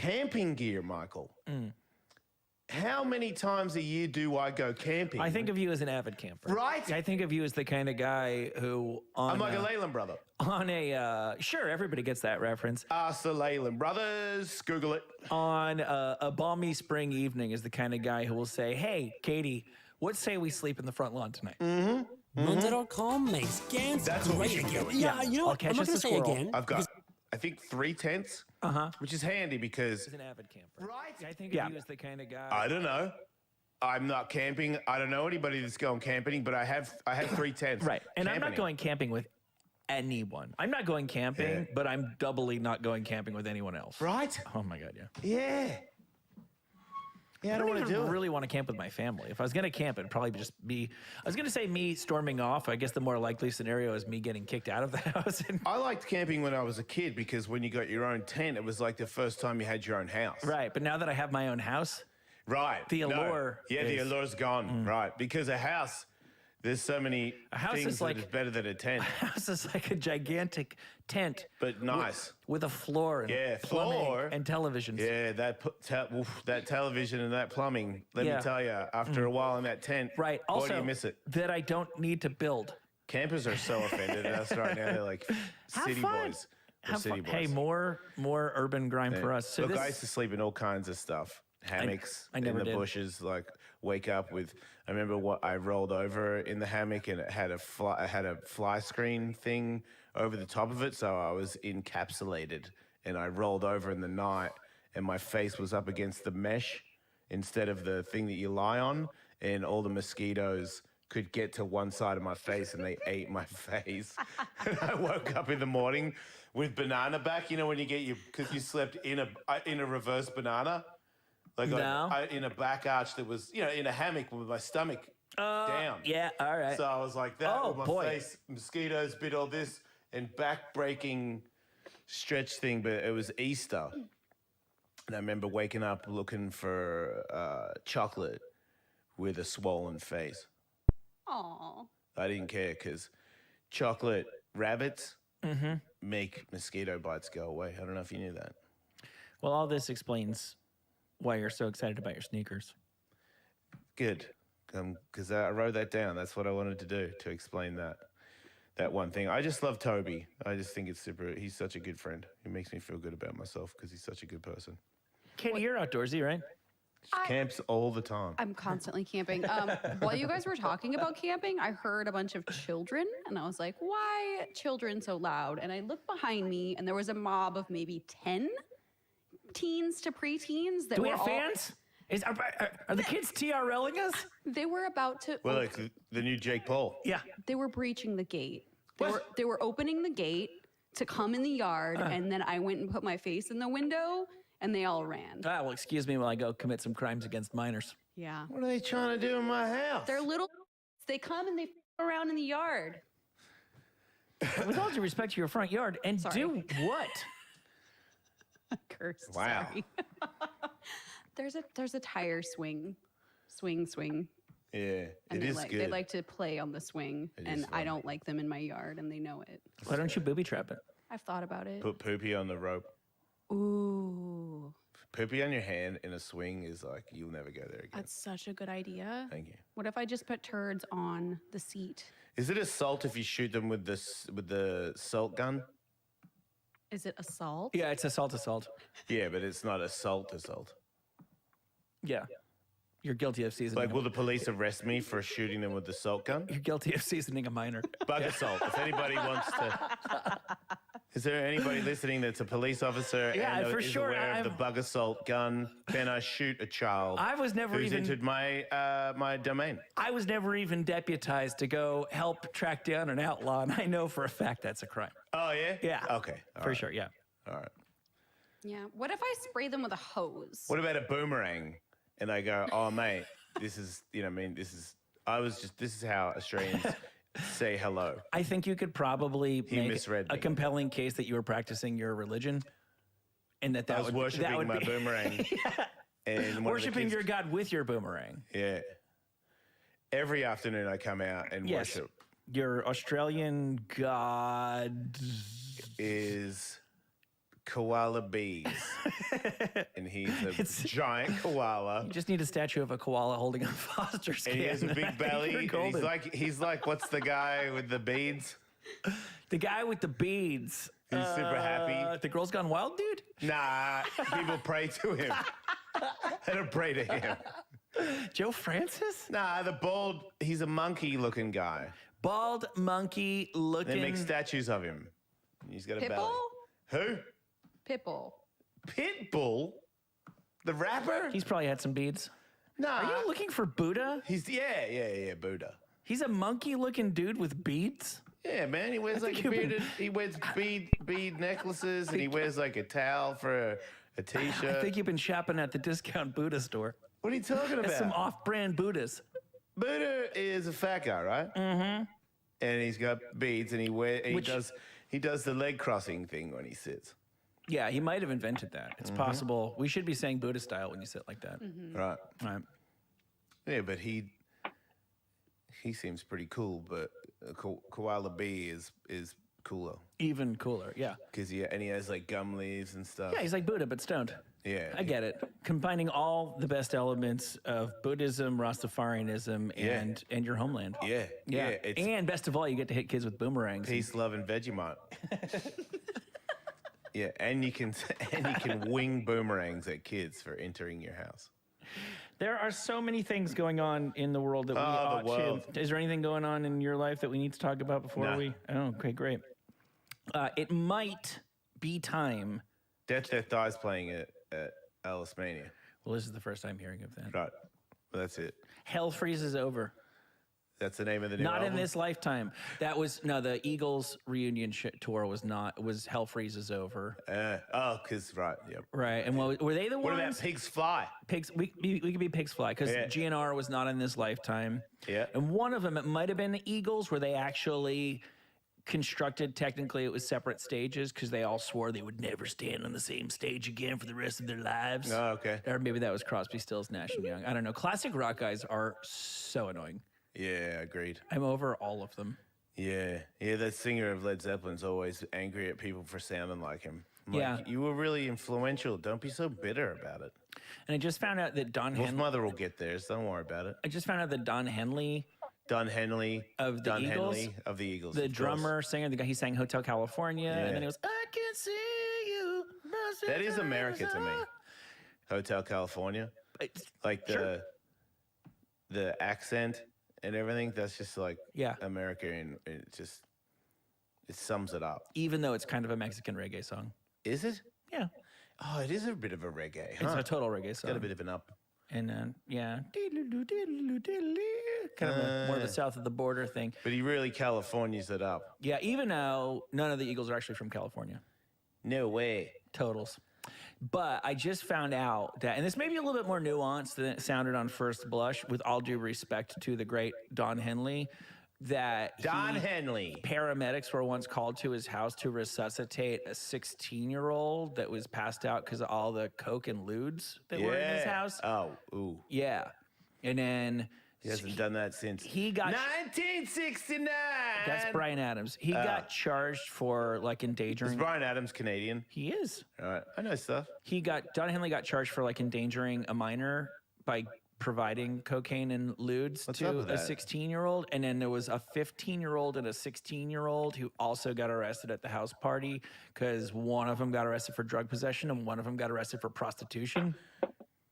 camping gear, Michael. How many times a year do I go camping? I think of you as an avid camper. Right? I think of you as the kind of guy who I'm like a Leyland brother. Sure, everybody gets that reference. Ask the Leyland brothers. Google it. On a balmy spring evening is the kind of guy who will say, hey, Katie, what say we sleep in the front lawn tonight? Monday.com makes Gans That's what we great should again. do. Yeah, you know I'll what? catch I'm not us going a to say squirrel. again. I've got, I think, 3 tents, which is handy because As an avid camper. Right? I think of you as the kind of guy. I don't know. I'm not camping. I don't know anybody that's going camping, but I have 3 tents. Right. And I'm not Camping. going camping with anyone. I'm not going camping, but I'm doubly not going camping with anyone else. Right? Oh, my God, yeah. Yeah. Yeah, I don't want to do it. really want to camp with my family. If I was going to camp, it'd probably just be, I was going to say me storming off. I guess the more likely scenario is me getting kicked out of the house. I liked camping when I was a kid because when you got your own tent, it was like the first time you had your own house. Right. But now that I have my own house, Right. The allure Yeah, the is- allure's gone. Right. Because a house, there's so many house things is like- that is better than a tent. house is like a gigantic tent. But nice. With a floor and Yeah, plumbing floor. and televisions. Yeah, that television and that plumbing, let Yeah. me tell you, after a while in that tent, Right. boy, Also, do you miss it. that I don't need to build. Campers are so offended at us right now. They're like city fun. boys. We're Have city fun. Hey, boys. more urban grime for us. So Look, this, I used to sleep in all kinds of stuff. Hammocks I never in the did. bushes, like wake up with. I remember what I rolled over in the hammock and it had a fly screen thing over the top of it, so I was encapsulated. And I rolled over in the night, and my face was up against the mesh instead of the thing that you lie on, and all the mosquitoes could get to one side of my face, and they ate my face. And I woke up in the morning with banana back. You know when you get because you slept in a reverse banana. Like No. in a back arch that was, in a hammock with my stomach down. yeah, all right. So I was like that Oh, with my boy. face, mosquitoes bit all this, and back-breaking stretch thing, but it was Easter. And I remember waking up looking for chocolate with a swollen face. Aw. I didn't care because chocolate rabbits make mosquito bites go away. I don't know if you knew that. Well, all this explains why you're so excited about your sneakers. Good, because I wrote that down. That's what I wanted to do, to explain that one thing. I just love Toby. I just think it's super. He's such a good friend. He makes me feel good about myself because he's such a good person. Katie, you're outdoorsy, right? Camps all the time. I'm constantly camping. While you guys were talking about camping, I heard a bunch of children, and I was like, why children so loud? And I looked behind me, and there was a mob of maybe 10 teens to preteens that Do we were have fans? Are the kids TRLing us? They were about to. Well, like the new Jake Paul. Yeah. They were breaching the gate. What? They were opening the gate to come in the yard, and then I went and put my face in the window, and they all ran. Ah, well, excuse me while I go commit some crimes against minors. Yeah. What are they trying to do in my house? They're little. They come and they f- around in the yard. With all due respect to your front yard, and Sorry. do what? Cursed. Wow. Sorry. there's a tire swing. Yeah, And it is they good. like to play on the swing, It and is I fun. don't like them in my yard, and they know it. Why don't you booby trap it? I've thought about it. Put poopy on the rope. Ooh, Poopy on your hand in a swing is like you'll never go there again. that's such a good idea. Thank you. What if I just put turds on the seat? Is it assault if you shoot them with the salt gun? Is it assault? Yeah, it's assault. Yeah, but it's not assault. Yeah. You're guilty of seasoning. Like, will the police arrest me for shooting them with the salt gun? You're guilty of seasoning a minor. Bug assault. If anybody wants to, is there anybody listening that's a police officer Yeah, and for is sure, aware of the bug assault gun? Can I shoot a child? I was never who's even- entered my my domain. I was never even deputized to go help track down an outlaw, and I know for a fact that's a crime. Oh yeah. Yeah. Okay. All For right. sure, yeah. All right. Yeah. What if I spray them with a hose? What about a boomerang? And I go, oh mate, this is this is how Australians say hello. I think you could probably make misread a me. compelling case that you were practicing your religion, and that I was would worshiping my be boomerang. And one of the worshiping kids- your God with your boomerang. Yeah. Every afternoon I come out and Yes, worship your Australian God. is koala bees. And he's a giant koala. You just need a statue of a koala holding a foster's kid. And he has a I big think belly. you're And golden. he's like, what's the guy with the beads? The guy with the beads. He's super happy. The Girls Gone Wild dude? Nah, people pray to him. They don't pray to him. Joe Francis? Nah, the bald, he's a monkey-looking guy. Bald monkey looking. They make statues of him. He's got a belly. Pitbull? Who? Pitbull. Pitbull? The rapper? He's probably had some beads. Nah. Are you looking for Buddha? He's, yeah, Buddha. He's a monkey looking dude with beads? Yeah, man, he wears like think a you've been- bearded, he wears bead necklaces, and he wears like a towel for a t-shirt. I think you've been shopping at the discount Buddha store. What are you talking about? That's some off-brand Buddhas. Buddha is a fat guy, right? Mm-hmm. And he's got beads, and he does the leg crossing thing when he sits. Yeah, he might have invented that. It's possible. We should be saying Buddha style when you sit like that. Right. Right. Yeah, but he seems pretty cool, but a koala bee is cooler. Even cooler, yeah. Because he has like gum leaves and stuff. Yeah, he's like Buddha, but stoned. Yeah. I get it. Combining all the best elements of Buddhism, Rastafarianism, and your homeland. Yeah. Yeah. It's And best of all, you get to hit kids with boomerangs. peace, love, and Vegemite. Yeah, and you can wing boomerangs at kids for entering your house. There are so many things going on in the world that we Oh, ought the world. to. Is there anything going on in your life that we need to talk about before Nah. we? Oh, okay, great. It might be time. Death Dies playing at Ellis Mania. Well, this is the first time hearing of that. Right. Well, that's it. Hell freezes over. That's the name of the new Not album? in this lifetime. That was the Eagles reunion tour was Hell freezes over. Because, right, yep. Right. And were they the What ones? about Pigs Fly? Pigs? We could be Pigs Fly because Yeah. GNR was not in this lifetime. Yeah. And one of them, it might have been the Eagles, where they actually constructed. Technically, it was separate stages because they all swore they would never stand on the same stage again for the rest of their lives. Oh, okay. Or maybe that was Crosby, Stills, Nash and Young. I don't know. Classic rock guys are so annoying. Yeah, agreed. I'm over all of them. Yeah. Yeah, that singer of Led Zeppelin's always angry at people for sounding like him. I'm Yeah. like, you were really influential. Don't be so bitter about it. And I just found out that Don Wolf Henley. Mother will get theirs. Don't worry about it. I just found out that Don Henley, Don Henley Of the Don Eagles? Henley of the Eagles. the of course. drummer, singer, the guy he sang Hotel California, Yeah. and then he was I can see you. That is America to me. Hotel California. Like the accent and everything, that's just like Yeah. America, and it sums it up. Even though it's kind of a Mexican reggae song. Is it? Yeah. Oh, it is a bit of a reggae, It's huh? a total reggae song. Got a bit of an up. And then, yeah. Kind of more of the south of the border thing. But he really Californias it up. Yeah, even though none of the Eagles are actually from California. No way. Totals. But I just found out that, and this may be a little bit more nuanced than it sounded on first blush, with all due respect to the great Don Henley, that Don Henley. paramedics were once called to his house to resuscitate a 16-year-old that was passed out because of all the coke and lewds that were in his house. Oh, ooh. Yeah. And then He hasn't done that since he got 1969. that's Brian Adams. He got charged for like Is endangering. Brian Adams Canadian? He is. All right. I know stuff. Don Henley got charged for like endangering a minor by providing cocaine and lewds What's up to with a that? 16-year-old. And then there was a 15-year-old and a 16-year-old who also got arrested at the house party because one of them got arrested for drug possession and one of them got arrested for prostitution.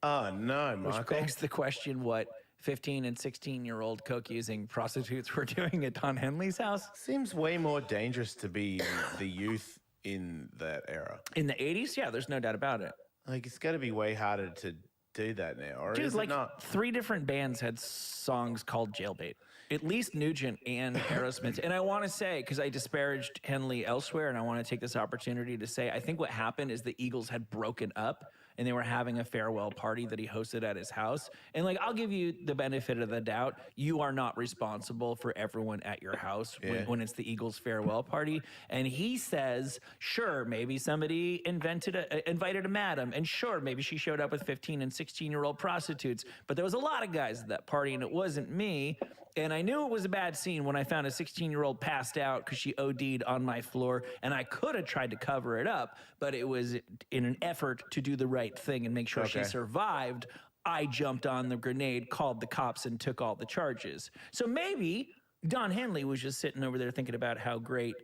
Oh, no, Which Michael. begs the question what 15 and 16-year-old coke-using prostitutes were doing at Don Henley's house. Seems way more dangerous to be the youth in that era. In the 80s, yeah, there's no doubt about it. Like, it's got to be way harder to do that now, or Dude, is like it not? 3 different bands had songs called Jailbait. At least Nugent and Aerosmith. And I want to say, because I disparaged Henley elsewhere, and I want to take this opportunity to say, I think what happened is the Eagles had broken up and they were having a farewell party that he hosted at his house. And like, I'll give you the benefit of the doubt. You are not responsible for everyone at your house when it's the Eagles farewell party. And he says, sure, maybe somebody invited a madam. And sure, maybe she showed up with 15 and 16-year-old prostitutes. But there was a lot of guys at that party and it wasn't me. And I knew it was a bad scene when I found a 16-year-old passed out because she OD'd on my floor, and I could have tried to cover it up, but it was in an effort to do the right thing and make sure she survived. I jumped on the grenade, called the cops, and took all the charges. So maybe Don Henley was just sitting over there thinking about how great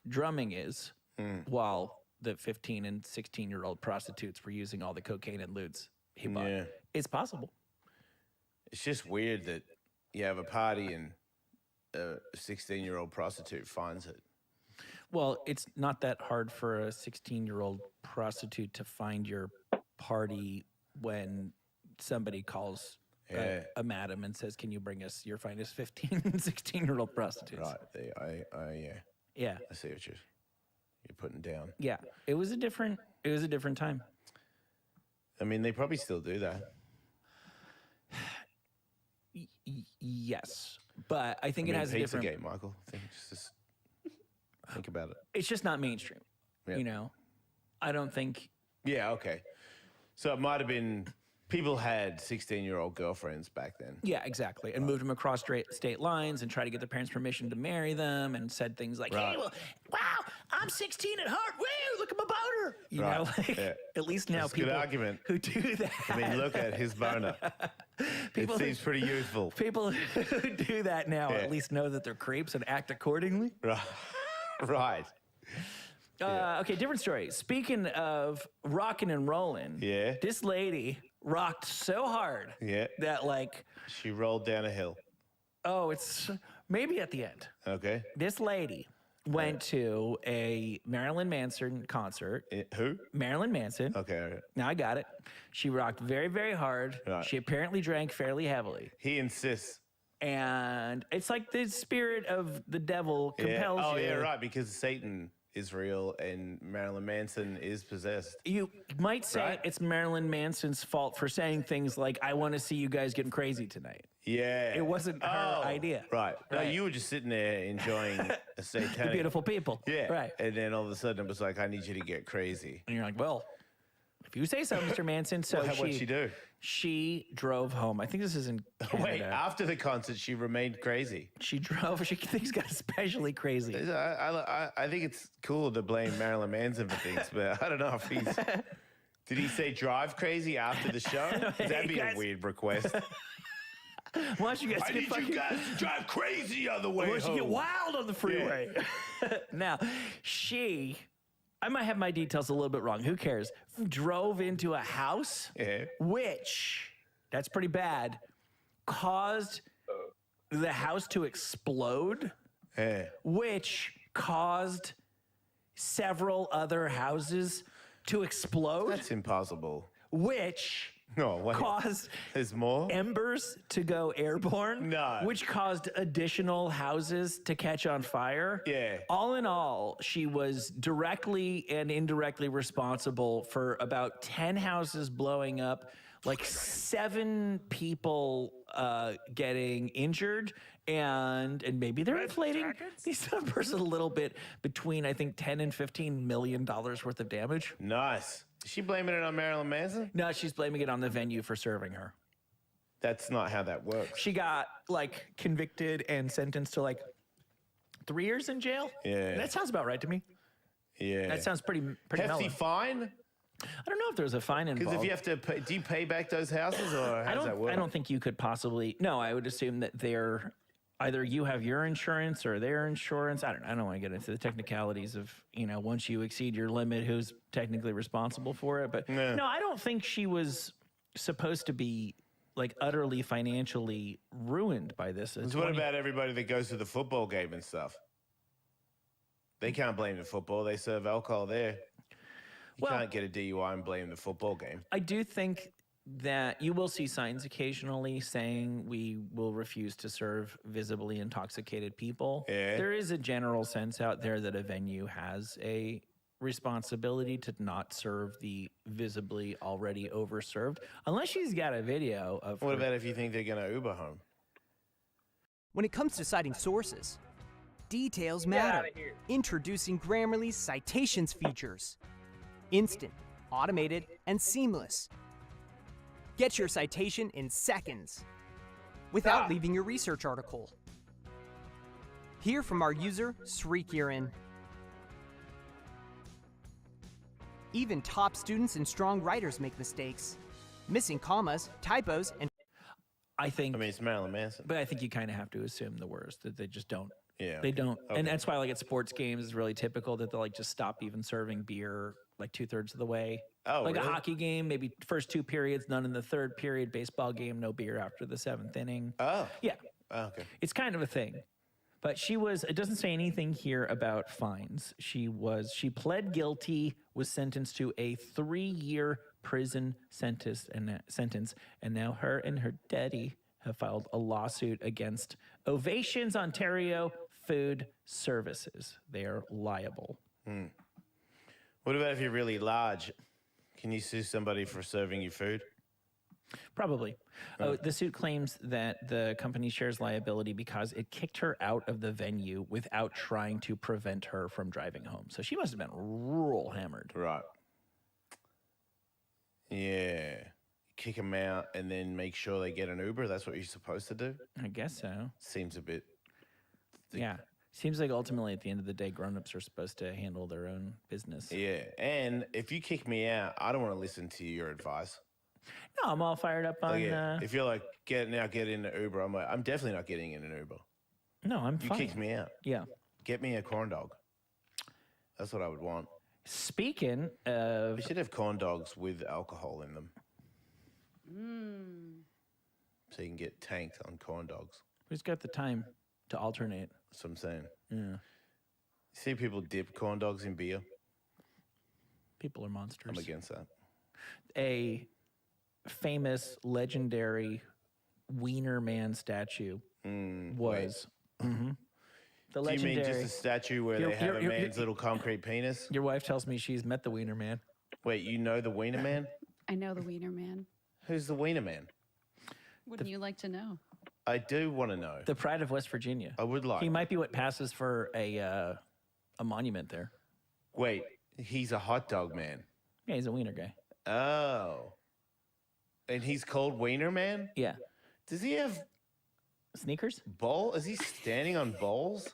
drumming is while the 15 and 16-year-old prostitutes were using all the cocaine and lewds he bought. Yeah. It's possible. It's just weird that you have a party and a 16-year-old prostitute finds it. Well, it's not that hard for a 16-year-old prostitute to find your party when somebody calls a madam and says, "Can you bring us your finest 15 and 16-year-old prostitutes?" Right. Yeah. I see what you're putting down. Yeah. It was a different time. I mean, they probably still do that. Yes, but I think it has a different. Pizzagate, Michael. Just think about it. It's just not mainstream. Yep. You know, I don't think. Yeah. Okay. So it might have been people had 16-year-old girlfriends back then. Yeah, exactly, and moved them across state lines and tried to get their parents' permission to marry them, and said things like, "Hey, well, wow, I'm 16 at heart. Woo, look at my boner." You know, like, at least now That's people a good argument. who do that. I mean, look at his boner. It seems pretty youthful. People who do that now at least know that they're creeps and act accordingly. Right. Okay, different story. Speaking of rocking and rolling, this lady rocked so hard that, like, she rolled down a hill. Oh, it's maybe at the end. Okay. This lady went to a Marilyn Manson concert. Who? Marilyn Manson. Okay. All right. Now I got it. She rocked very, very hard. Right. She apparently drank fairly heavily. He insists. And it's like the spirit of the devil compels you. Oh, yeah, right, because Satan is real and Marilyn Manson is possessed. You might say it's Marilyn Manson's fault for saying things like, "I want to see you guys getting crazy tonight." Yeah. It wasn't her idea. Right. No, you were just sitting there enjoying a satanic... The beautiful people. Yeah. Right. And then all of a sudden it was like, "I need you to get crazy." And you're like, well, if you say so, Mr. Manson. So what'd she do? She drove home. I think this is in Canada. Wait, after the concert, she remained crazy. She things got especially crazy. I think it's cool to blame Marilyn Manson for things, but I don't know if he's... Did he say drive crazy after the show? That'd be a weird request. Why don't you guys you guys to drive crazy on the way home. Why don't you get wild on the freeway? Yeah. Now, I might have my details a little bit wrong. Who cares? Drove into a house, which, that's pretty bad, caused the house to explode, which caused several other houses to explode. That's impossible. Which caused There's more? embers to go airborne. No. Which caused additional houses to catch on fire. Yeah. All in all, she was directly and indirectly responsible for about 10 houses blowing up, like 7 people getting injured, and maybe they're inflating these numbers a little bit, between, I think, $10 and $15 million worth of damage. Nice. Is she blaming it on Marilyn Manson? No, she's blaming it on the venue for serving her. That's not how that works. She got, like, convicted and sentenced to, like, 3 years in jail. Yeah. That sounds about right to me. Yeah. That sounds pretty Hefty mellow. fine? I don't know if there's a fine involved. Because if you have to pay, do you pay back those houses, or how does that work? I don't think you could possibly. No, I would assume that they're either you have your insurance or their insurance. I don't want to get into the technicalities of, once you exceed your limit, who's technically responsible for it. But no, I don't think she was supposed to be, like, utterly financially ruined by this. So what about everybody that goes to the football game and stuff? They can't blame the football. They serve alcohol there. You can't get a DUI and blame the football game. I do think that you will see signs occasionally saying we will refuse to serve visibly intoxicated people. Yeah. There is a general sense out there that a venue has a responsibility to not serve the visibly already overserved, unless she's got a video of What about if you think they're going to Uber home? When it comes to citing sources, details matter. Introducing Grammarly's citations features. Instant, automated, and seamless. Get your citation in seconds. without leaving your research article. Hear from our user, Sreekiran. Even top students and strong writers make mistakes. Missing commas, typos, and I think, I mean, it's Marilyn Manson. but I think you kind of have to assume the worst, that they just don't. Yeah. They don't. Okay. And that's why, like, at sports games, it's really typical that they'll, like, just stop even serving beer, like, 2/3 of the way. Oh, like really? a hockey game, maybe first 2 periods, none in the 3rd period. Baseball game, no beer after the 7th inning. Oh. Yeah. Oh, okay. It's kind of a thing. But it doesn't say anything here about fines. She pled guilty, was sentenced to a 3-year prison sentence, and now her and her daddy have filed a lawsuit against Ovations Ontario Food Services. They are liable. What about if you're really large? Can you sue somebody for serving you food? Probably. The suit claims that the company shares liability because it kicked her out of the venue without trying to prevent her from driving home. So she must have been roll hammered. Right. Yeah. Kick them out and then make sure they get an Uber. That's what you're supposed to do. I guess so. Seems a bit. Yeah. Seems like ultimately at the end of the day, grown-ups are supposed to handle their own business. Yeah. And if you kick me out, I don't want to listen to your advice. No, I'm all fired up on. Like, yeah, if you're like, get in the Uber, I'm like, I'm definitely not getting in an Uber. No, I'm You fine. kicked me out. Yeah. Get me a corn dog. That's what I would want. Speaking of, We should have corn dogs with alcohol in them. So you can get tanked on corn dogs. who's got the time to alternate? That's what I'm saying. Yeah. You see people dip corn dogs in beer? People are monsters. I'm against that. A famous, legendary Wiener Man statue was. The Do you legendary. mean just a statue where You're- they have a you're- man's little concrete penis? Your wife tells me she's met the Wiener Man. Wait, you know the Wiener Man? I know the Wiener Man. Who's the Wiener Man? Wouldn't you like to know? I do want to know. The pride of West Virginia. I would like. He might be what passes for a monument there. Wait, he's a hot dog man. Yeah, he's a Wiener guy. Oh. And he's called Wiener Man? Yeah. Does he have Sneakers? bowl? Is he standing on bowls?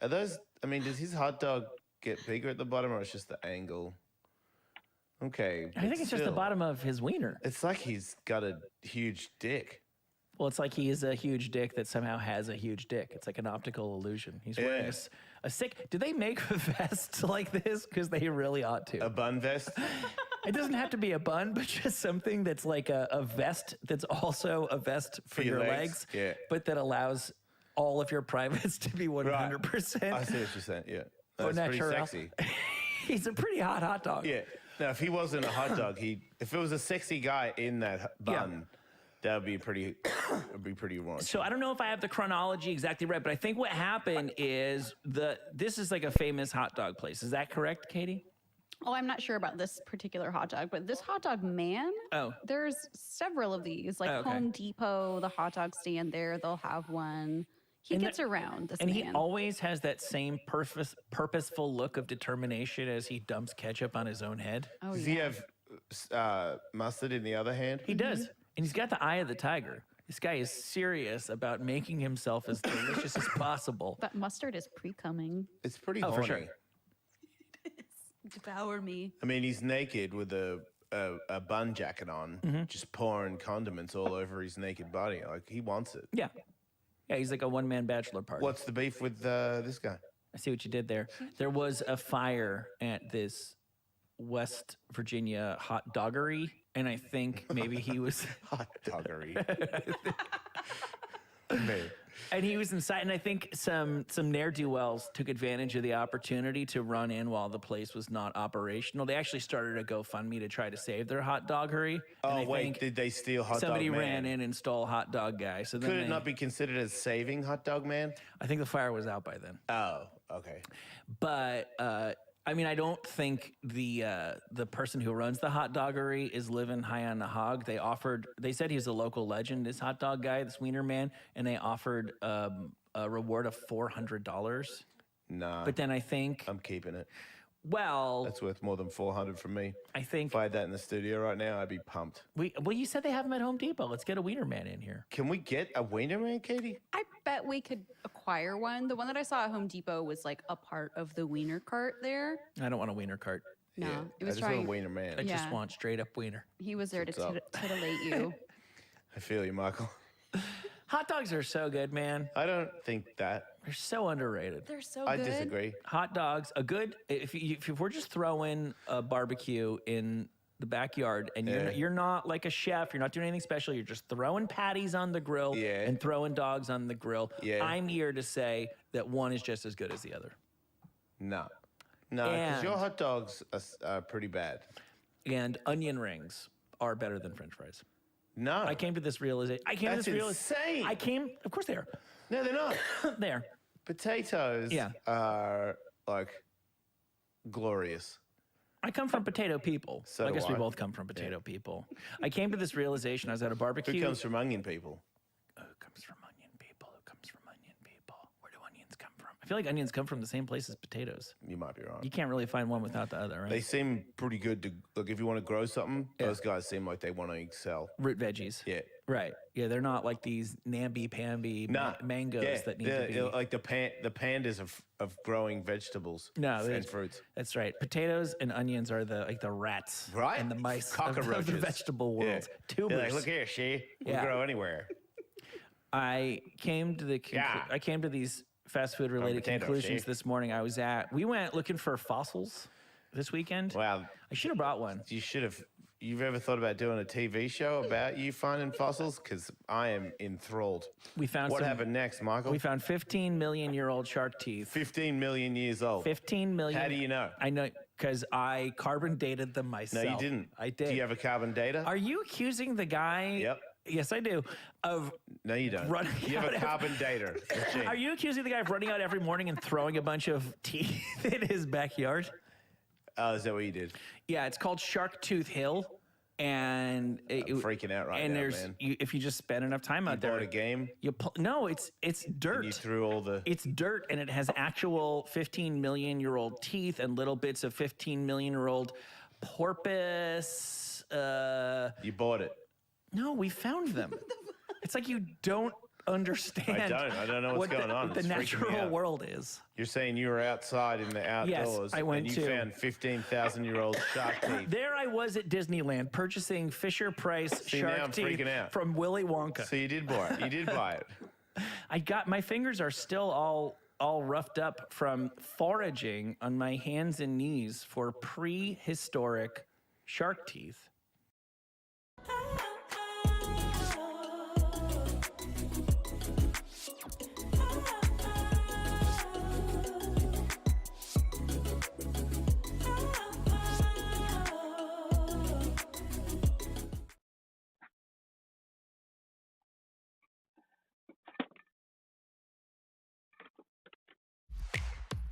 Are those, I mean, does his hot dog get bigger at the bottom or it's just the angle? Okay. I think it's just the still, bottom of his wiener. It's like he's got a huge dick. Well, it's like he is a huge dick that somehow has a huge dick. It's like an optical illusion. He's wearing Yeah. a sick. Do they make a vest like this? Because they really ought to. A bun vest? It doesn't have to be a bun, but just something that's like a vest that's also a vest for your your legs? legs, Yeah. but that allows all of your privates to be 100%. I see what you're saying. Yeah. Au That's pretty naturel. sexy. He's a pretty hot dog. Yeah. Now, if he wasn't a hot dog, if it was a sexy guy in that bun, that would be pretty raunchy. So I don't know if I have the chronology exactly right, but I think what happened is this is like a famous hot dog place. Is that correct, Katie? Oh, I'm not sure about this particular hot dog, but this hot dog man, there's several of these. Like okay. Home Depot, the hot dog stand there, they'll have one. He gets around, this And man. he always has that same purposeful look of determination as he dumps ketchup on his own head. Oh, Does yeah. he have mustard in the other hand? He does. And he's got the eye of the tiger. This guy is serious about making himself as delicious as possible. That mustard is pre-coming. It's pretty Oh, horny. for sure. Devour me. I mean, he's naked with a bun jacket on, just pouring condiments all over his naked body. Like, he wants it. Yeah. Yeah, he's like a one-man bachelor party. What's the beef with this guy? I see what you did there. There was a fire at this West Virginia hot doggery, and I think maybe he was... Hot doggery. Man. And he was inside, and I think some ne'er-do-wells took advantage of the opportunity to run in while the place was not operational. They actually started a GoFundMe to try to save their hot doggery. Oh, and I wait, think did they steal Hot somebody Dog Man? ran in and stole Hot Dog Guy. So then Could it they- not be considered as saving Hot Dog Man? I think the fire was out by then. Oh, okay. But I mean, I don't think the person who runs the hot doggery is living high on the hog. They said he's a local legend, this hot dog guy, this Wiener Man, and they offered a reward of $400. Nah, But then I think I'm keeping it. Well, That's worth more than 400 from me. I think If I had that in the studio right now, I'd be pumped. well, you said they have them at Home Depot. Let's get a Wiener Man in here. Can we get a Wiener Man, Katie? I bet we could acquire one. The one that I saw at Home Depot was like a part of the wiener cart there. I don't want a Wiener cart. No, Yeah, it was I just want trying. a Wiener Man. I just Yeah. want straight up Wiener. He was there to What's up? titillate you. I feel you, Michael. Hot dogs are so good, man. I don't think that. They're so underrated. They're so I good. disagree. Hot dogs, a good if we're just throwing a barbecue in the backyard and you're not like a chef, you're not doing anything special, you're just throwing patties on the grill Yeah. and throwing dogs on the grill. Yeah. I'm here to say that one is just as good as the other. No. No, because your And- hot dogs are pretty bad. And onion rings are better than French fries. No. I came to this realization. That's insane. Of course they are. No, they're not. They are. Potatoes Yeah. are like glorious. I come from potato people. So I do guess we I. both come from potato people. I came to this realization. I was at a barbecue. Who comes from onion people? Who comes from onion people? Who comes from onion people? Where do onions come from? I feel like onions come from the same place as potatoes. You might be right. You can't really find one without the other, right? They seem pretty good to look. If you want to grow something, those guys seem like they want to excel. Root veggies. Yeah. Right. Yeah, they're not like these namby-pamby mangoes that need to be. like the pandas of growing vegetables. No, and there's- fruits. That's right. Potatoes and onions are the rats, Right? and the mice of Cockroaches. the vegetable world. Yeah. Tubers. They're like, look here, she. We Yeah. grow anywhere. I came to Yeah. I came to these fast food related potatoes, conclusions eh? this morning. We went looking for fossils this weekend. Wow. I should have brought one. You should have. You've ever thought about doing a TV show about you finding fossils? Because I am enthralled. We found What some- happened next, Michael? We found 15 million year old shark teeth. 15 million years old. 15 million. How do you know? I know because I carbon dated them No, myself. you didn't. I did. Do you have a carbon data? Are you accusing the guy? Yep. Yes, I do. Of No, you don't. running You have out a of- carbon data machine. Are you accusing the guy of running out every morning and throwing a bunch of teeth in his backyard? Oh, is that what you did? Yeah, it's called Shark Tooth Hill, and I'm freaking out right and now, there's man. if you just spend enough time out there, Bought a game. No, it's dirt. You threw all the. It's dirt, and it has actual 15 million year old teeth and little bits of 15 million year old porpoise. You bought it. No, we found them. It's like you don't understand. I don't know what's going on. What the It's freaking me natural out. world is. You're saying you were outside in the outdoors I went and you to- found 15,000-year-old shark teeth. There I was at Disneyland purchasing Fisher Price See, now shark I'm teeth freaking out. from Willy Wonka. So you did buy it. You did buy it. I got my fingers are still all roughed up from foraging on my hands and knees for prehistoric shark teeth.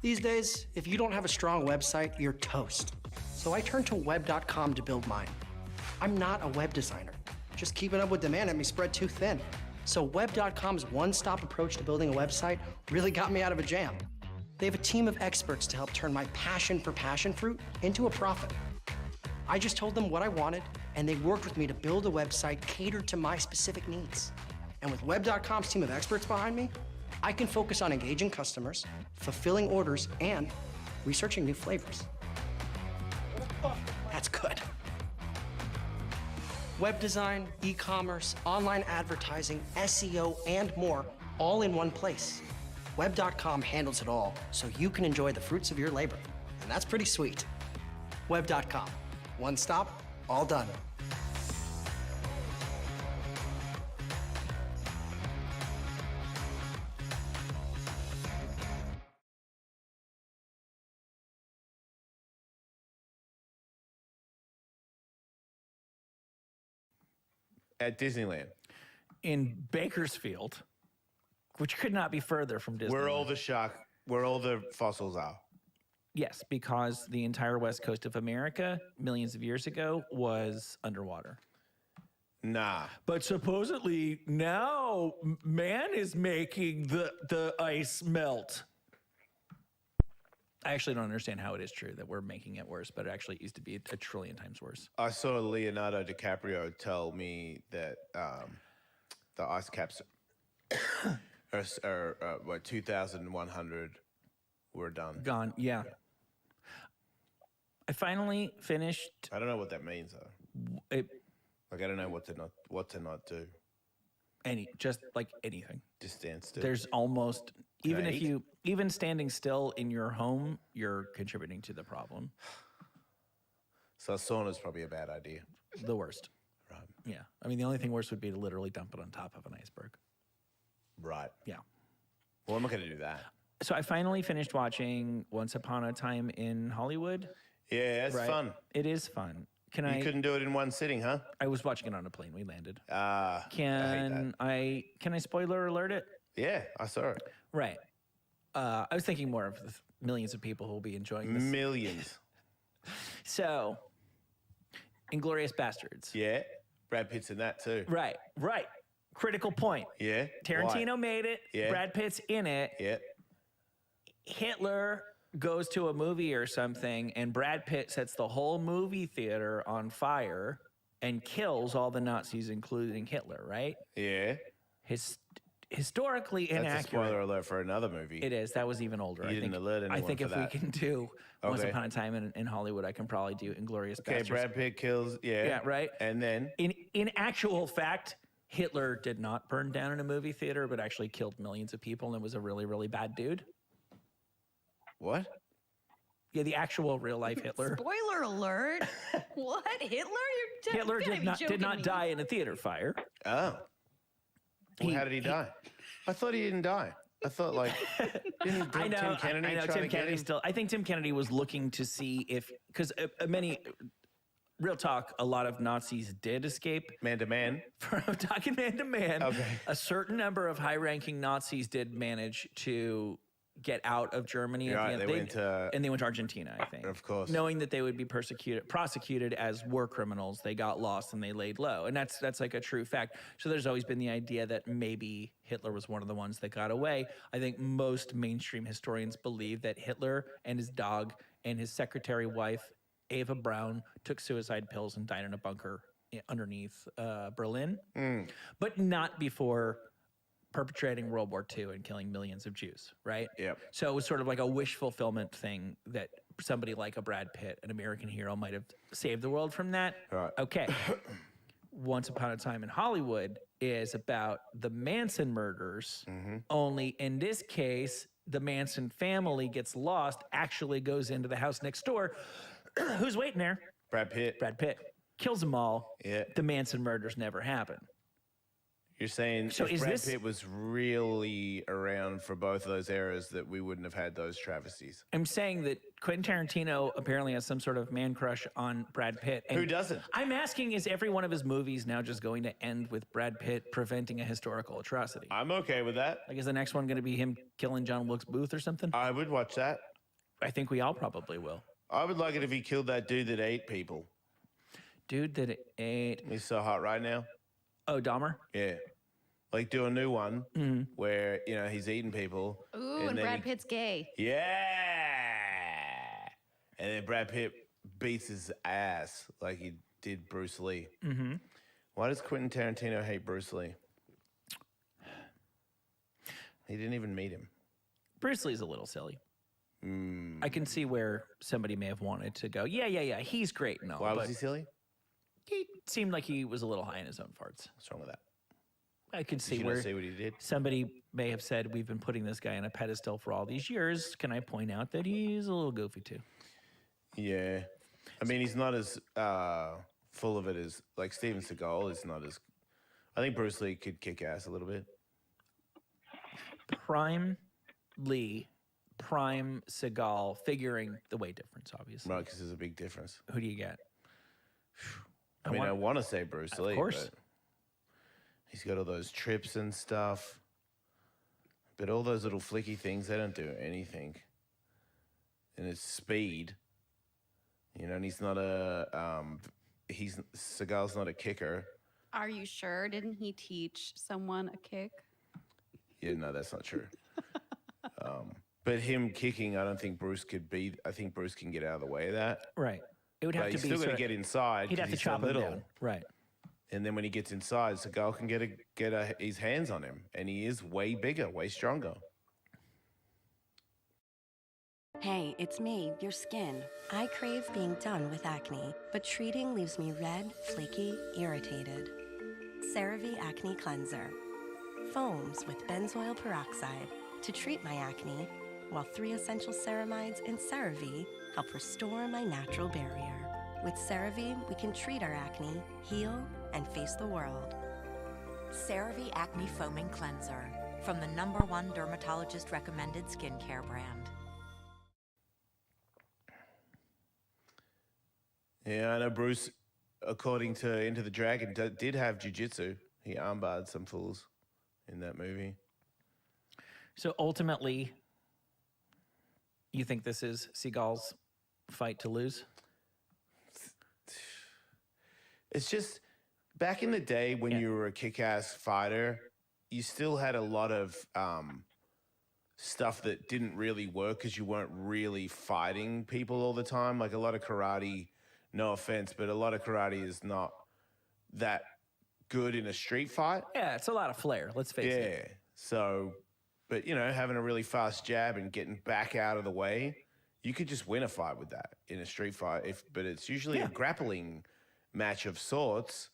These days, if you don't have a strong website, you're toast. So I turned to web.com to build mine. I'm not a web designer. Just keeping up with demand had me spread too thin. So web.com's one-stop approach to building a website really got me out of a jam. They have a team of experts to help turn my passion for passion fruit into a profit. I just told them what I wanted, and they worked with me to build a website catered to my specific needs. And with web.com's team of experts behind me, I can focus on engaging customers, fulfilling orders, and researching new flavors. That's good. Web design, e-commerce, online advertising, SEO, and more, all in one place. Web.com handles it all, so you can enjoy the fruits of your labor. And that's pretty sweet. Web.com. One stop, all done. At Disneyland. In Bakersfield, which could not be further from Disney. Where all the fossils are. Yes, because the entire west coast of America, millions of years ago, was underwater. Nah. But supposedly now man is making the ice melt. I actually don't understand how it is true that we're making it worse, but it actually used to be a trillion times worse. I saw Leonardo DiCaprio tell me that the ice caps are 2,100 were done. Gone. Yeah. I finally finished I don't know what that means though. it, Like I don't know what to not do. just like anything. Just stand still. There's almost even if Right. even standing still in your home, you're contributing to the problem. So a sauna's probably a bad idea. The worst. Right. Yeah. I mean, the only thing worse would be to literally dump it on top of an iceberg. Right. Yeah. Well, I'm not going to do that. So I finally finished watching Once Upon a Time in Hollywood. Yeah, it's Right? fun. It is fun. Can You I? couldn't do it in one sitting, huh? I was watching it on a plane. We landed. I hate that. Can I spoiler alert it? Yeah, I saw it. Right. I was thinking more of the millions of people who will be enjoying this. Millions. So, Inglorious Bastards. Yeah. Brad Pitt's in that too. Right. Critical point. Yeah. Tarantino Why? made it. Yeah. Brad Pitt's in it. Yeah. Hitler goes to a movie or something, and Brad Pitt sets the whole movie theater on fire and kills all the Nazis, including Hitler, right? Yeah. Historically That's a inaccurate. spoiler alert for another movie. It is. That was even older. You I didn't think. alert I anyone think for if that. we can do Once Okay. Upon a Time in Hollywood, I can probably do Inglorious Okay, Bastards. Brad Pitt kills. Yeah. Yeah, right. And then In actual fact, Hitler did not burn down in a movie theater, but actually killed millions of people and was a really, really bad dude. what? Yeah, the actual real life Hitler. Spoiler alert. What? Hitler? Hitler you gotta be did not joking me. die in a theater fire. Oh. Well, how did he die? I thought he didn't die. I thought like didn't I know. Tim Kennedy I know. try Tim to get Kennedy him? still. I think Tim Kennedy was looking to see if because many. Real talk, a lot of Nazis did escape. Man to man. From talking man to man, Okay. a certain number of high-ranking Nazis did manage to get out of Germany. at the Right, end. they went to- and they went to Argentina, I think. Of course. knowing that they would be prosecuted as war criminals, they got lost and they laid low, and that's like a true fact. So there's always been the idea that maybe Hitler was one of the ones that got away. I think most mainstream historians believe that Hitler and his dog and his secretary wife Ava Braun took suicide pills and died in a bunker underneath Berlin, but not before perpetrating World War II and killing millions of Jews, right? Yep. So it was sort of like a wish fulfillment thing that somebody like a Brad Pitt, an American hero, might have saved the world from that. Right. Okay. Once Upon a Time in Hollywood is about the Manson murders, only in this case, the Manson family gets lost, actually goes into the house next door. Who's waiting there? Brad Pitt. Brad Pitt. Kills them all. Yeah. The Manson murders never happen. You're saying So if is Brad this- Pitt was really around for both of those eras, that we wouldn't have had those travesties. I'm saying that Quentin Tarantino apparently has some sort of man crush on Brad Pitt. And Who doesn't? I'm asking, is every one of his movies now just going to end with Brad Pitt preventing a historical atrocity? I'm okay with that. Like, is the next one going to be him killing John Wilkes Booth or something? I would watch that. I think we all probably will. I would like it if he killed that dude that ate people. Dude that ate. He's so hot right now. Oh, Dahmer? Yeah. Like do a new one where, he's eating people. Ooh, and then Brad Pitt's gay. Yeah. And then Brad Pitt beats his ass like he did Bruce Lee. Mm-hmm. Why does Quentin Tarantino hate Bruce Lee? He didn't even meet him. Bruce Lee's a little silly. I can see where somebody may have wanted to go, yeah, he's great and all, Why but was he silly? he seemed like he was a little high in his own farts. What's wrong with that? I could Did see you where not see what he did? somebody may have said, we've been putting this guy on a pedestal for all these years. Can I point out that he's a little goofy too? Yeah. I mean, he's not as full of it as, like, Steven Seagal is not as... I think Bruce Lee could kick ass a little bit. Prime Lee, Prime Seagal, figuring the weight difference, obviously. Right, because there's a big difference. Who do you get? I mean, I want to say Bruce Lee, course. but he's got all those trips and stuff. But all those little flicky things, they don't do anything. And it's speed. And he's not Seagal's not a kicker. Are you sure? Didn't he teach someone a kick? Yeah, no, that's not true. But him kicking, I don't think Bruce could be. I think Bruce can get out of the way of that. Right. It would have But to he's be still going sort to of- get inside. He'd 'cause have to he's so chop him little. down. Right. And then when he gets inside, Seagal can get his hands on him, and he is way bigger, way stronger. Hey, it's me, your skin. I crave being done with acne, but treating leaves me red, flaky, irritated. CeraVe Acne Cleanser. Foams with benzoyl peroxide to treat my acne, while 3 essential ceramides in CeraVe help restore my natural barrier. With CeraVe, we can treat our acne, heal, and face the world. CeraVe Acne Foaming Cleanser from the #1 dermatologist recommended skincare brand. Yeah, I know Bruce, according to Into the Dragon, did have jiu-jitsu. He armbarred some fools in that movie. So ultimately, you think this is Seagal's fight to lose? It's just back in the day when you were a kick-ass fighter, you still had a lot of stuff that didn't really work because you weren't really fighting people all the time. Like a lot of karate, no offense, but a lot of karate is not that good in a street fight. Yeah, it's a lot of flair. Let's face it. Yeah. So, but having a really fast jab and getting back out of the way, you could just win a fight with that in a street fight. But it's usually a grappling match of sorts.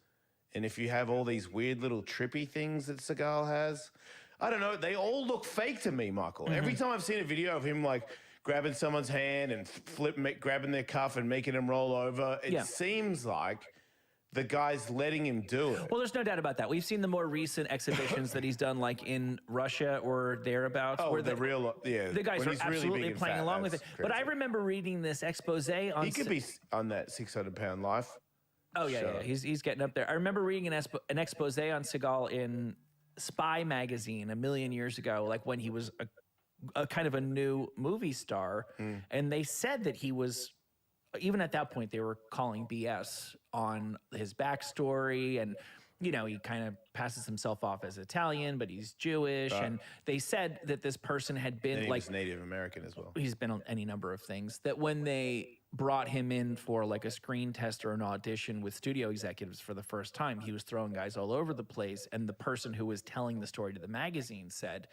And if you have all these weird little trippy things that Seagal has, I don't know, they all look fake to me, Michael. Every time I've seen a video of him like grabbing someone's hand and grabbing their cuff and making him roll over, it seems like the guy's letting him do it. Well, there's no doubt about that. We've seen the more recent exhibitions that he's done, like in Russia or thereabouts. Oh, where the guys when are he's really absolutely big and playing fat, along with it. that's But I crazy. remember reading this expose on... He could be on that 600-pound life. Oh, yeah, show. yeah. He's getting up there. I remember reading an expose on Seagal in Spy magazine a million years ago, like when he was a kind of a new movie star. And they said that he was, even at that point, they were calling BS on his backstory. And, he kind of passes himself off as Italian, but he's Jewish. And they said that this person had been And he like was Native American as well. he's been on any number of things, that when they brought him in for like a screen test or an audition with studio executives for the first time, he was throwing guys all over the place. And the person who was telling the story to the magazine said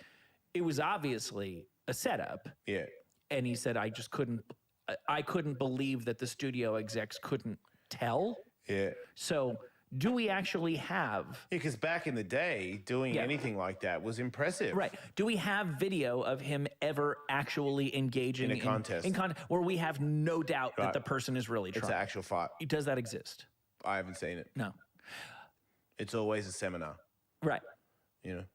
it was obviously a setup. Yeah. And he said, I couldn't believe that the studio execs couldn't tell. Yeah. So do we actually have... Yeah, because back in the day, doing anything like that was impressive. Right. Do we have video of him ever actually engaging In a contest. where we have no doubt that the person is really It's trying? an actual fight. Does that exist? I haven't seen it. No. It's always a seminar, Right.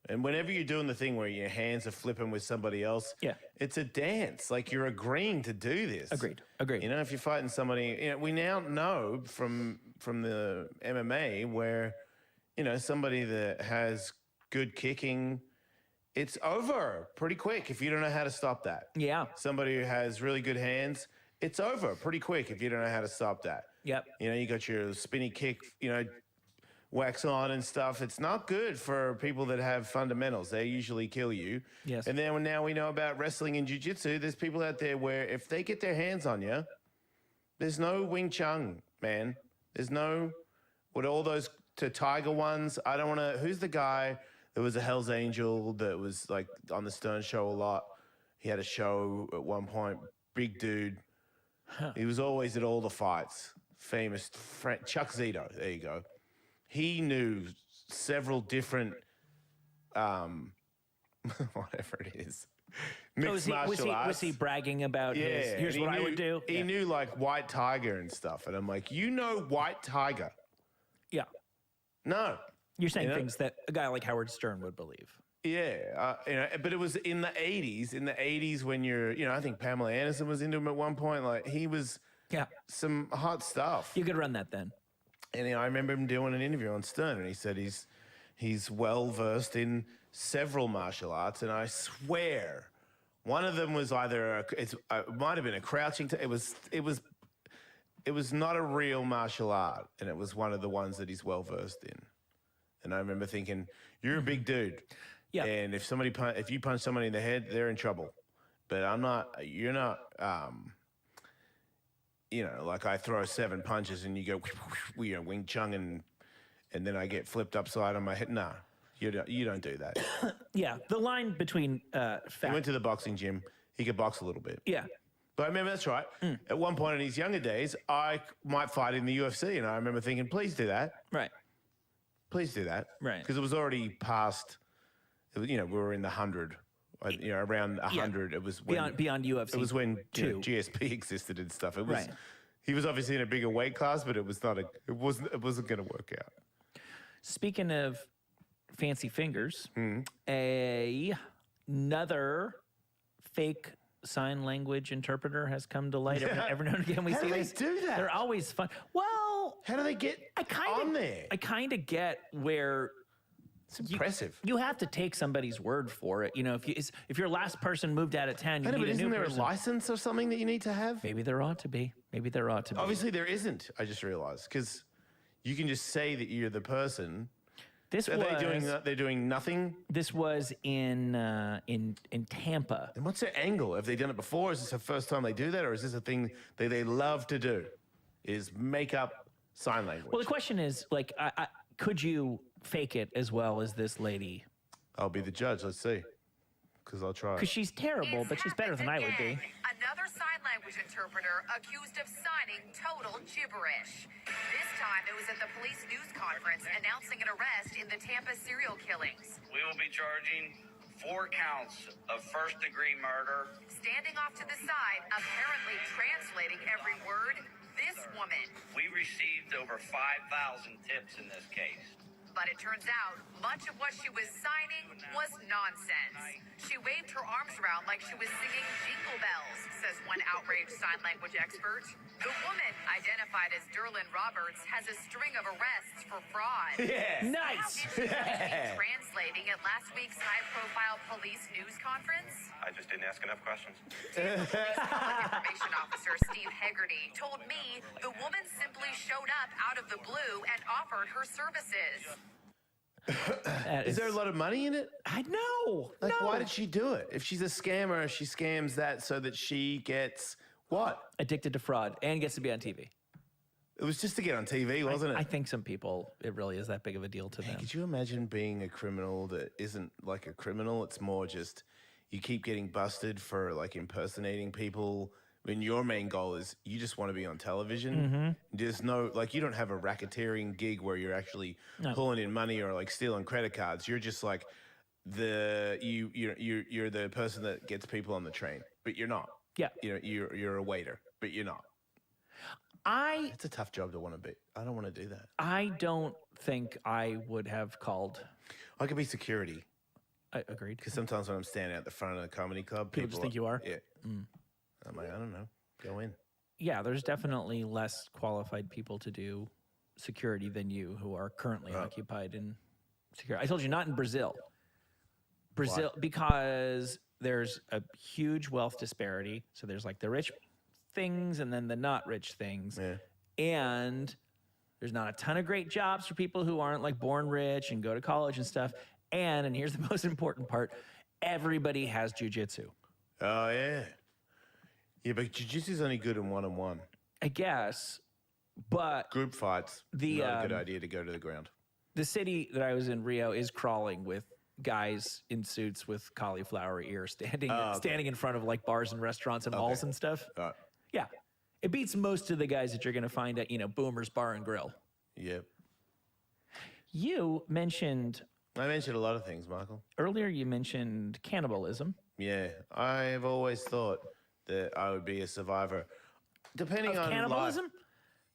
And whenever you're doing the thing where your hands are flipping with somebody else, it's a dance. Like you're agreeing to do this. Agreed. If you're fighting somebody, we now know from the MMA where, somebody that has good kicking, it's over pretty quick if you don't know how to stop that. Yeah. Somebody who has really good hands, it's over pretty quick if you don't know how to stop that. Yep. You got your spinny kick, wax on and stuff. It's not good for people that have fundamentals. They usually kill you. Yes. And then now we know about wrestling and jiu-jitsu. There's people out there where if they get their hands on you, there's no Wing Chun, man. There's no, with all those Tiger ones, I don't want to, who's the guy that was a Hell's Angel that was like on the Stern Show a lot? He had a show at one point, big dude. He was always at all the fights. Famous, Chuck Zito, there you go. He knew several different, whatever it is, mixed martial arts. Was he bragging about his, here's and what I would do? He knew like White Tiger and stuff. And I'm like, White Tiger? Yeah. No. You're saying things that a guy like Howard Stern would believe. Yeah. But it was in the 80s. In the 80s when I think Pamela Anderson was into him at one point. Like he was some hot stuff. You could run that then. And I remember him doing an interview on Stern, and he said he's well versed in several martial arts, and I swear one of them was either it might have been a crouching. It was not a real martial art, and it was one of the ones that he's well versed in. And I remember thinking, you're a big dude, yeah, and if you punch somebody in the head, they're in trouble. but I'm not. You're not. Like I throw 7 punches and you go, Wing Chun, and then I get flipped upside on my head. Nah, you don't do that. Yeah, the line between He went to the boxing gym. He could box a little bit. yeah. But I remember, that's right. At one point in his younger days, I might fight in the UFC, and I remember thinking, please do that. Right. Please do that. Right. Because it was already past, we were in the 100, around 100. It was when, beyond UFC. It was when two. GSP existed and stuff. It was, Right. He was obviously in a bigger weight class, but it wasn't going to work out. Speaking of fancy fingers, another fake sign language interpreter has come to light. Every now and again we How see do they this. do that? They're always fun. Well, How do they get on there? I kind of get where It's impressive. you have to take somebody's word for it. If your last person moved out of town, you I know, need but a isn't new there person. a license or something that you need to have? Maybe there ought to be. Obviously, there isn't. I just realized because you can just say that you're the person. This Are was they're doing nothing? this was in Tampa. And what's their angle? Have they done it before? Is this the first time they do that, or is this a thing that they love to do? Is make up sign language? Well, the question is, like, could you fake it as well as this lady? I'll be the judge. Let's see, because I'll try. Because she's terrible, but she's better than I would be. Another sign language interpreter accused of signing total gibberish. This time it was at the police news conference announcing an arrest in the Tampa serial killings. We will be charging 4 counts of first-degree murder. Standing off to the side, apparently translating every word, this woman. We received over 5,000 tips in this case. But it turns out much of what she was signing was nonsense. She waved her arms around like she was singing jingle bells, says one outraged sign language expert. The woman, identified as Derlin Roberts, has a string of arrests for fraud. Yeah. Nice. How did she keep translating at last week's high-profile police news conference? I just didn't ask enough questions. Police public information officer Steve Hegarty told me the woman simply showed up out of the blue and offered her services. Is there a lot of money in it? I know. Like, no. why did she do it? If she's a scammer, she scams that so that she gets what? Addicted to fraud and gets to be on TV. It was just to get on TV, wasn't I it? think some people, it really is that big of a deal to them. Could you imagine being a criminal that isn't like a criminal? It's more just you keep getting busted for like impersonating people. When your main goal is you just want to be on television. There's no, like, you don't have a racketeering gig where you're actually pulling in money or like stealing credit cards. You're just like you're the person that gets people on the train, but you're not. Yeah. You're a waiter, but you're not. It's a tough job to want to be. I don't want to do that. I don't think I would have called. I could be security I agreed. because sometimes when I'm standing at the front of the comedy club, People just think you are? Yeah. I'm like, I don't know. Go in. Yeah, there's definitely less qualified people to do security than you who are currently occupied in security. I told you not in Brazil. Brazil, because there's a huge wealth disparity. So there's like the rich things and then the not rich things. Yeah. And there's not a ton of great jobs for people who aren't like born rich and go to college and stuff. And here's the most important part, everybody has jujitsu. Oh, yeah. Yeah, but jiu-jitsu's only good in one-on-one. I guess, but Group fights, not a good idea to go to the ground. the city that I was in, Rio, is crawling with guys in suits with cauliflower ear standing in front of like bars and restaurants and malls and stuff. Yeah. It beats most of the guys that you're going to find at, Boomer's Bar and Grill. Yep. You mentioned I mentioned a lot of things, Michael. earlier, you mentioned cannibalism. Yeah, I've always thought that I would be a survivor. Depending Of on cannibalism?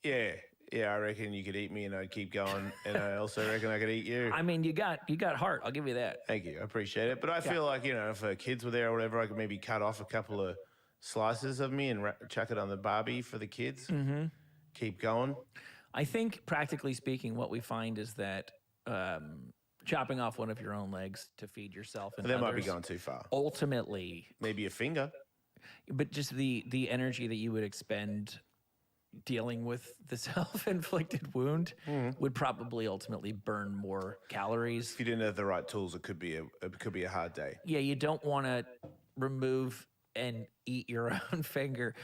life. Yeah, I reckon you could eat me and I'd keep going. And I also reckon I could eat you. I mean, you got heart. I'll give you that. Thank you. I appreciate it. But I feel like, if kids were there or whatever, I could maybe cut off a couple of slices of me and chuck it on the barbie for the kids. Mm-hmm. Keep going. I think, practically speaking, what we find is that chopping off one of your own legs to feed yourself and That might be others, going too far. ultimately, Maybe a finger. but just the energy that you would expend dealing with the self-inflicted wound would probably ultimately burn more calories. If you didn't have the right tools, it could be a hard day. Yeah, you don't want to remove and eat your own finger.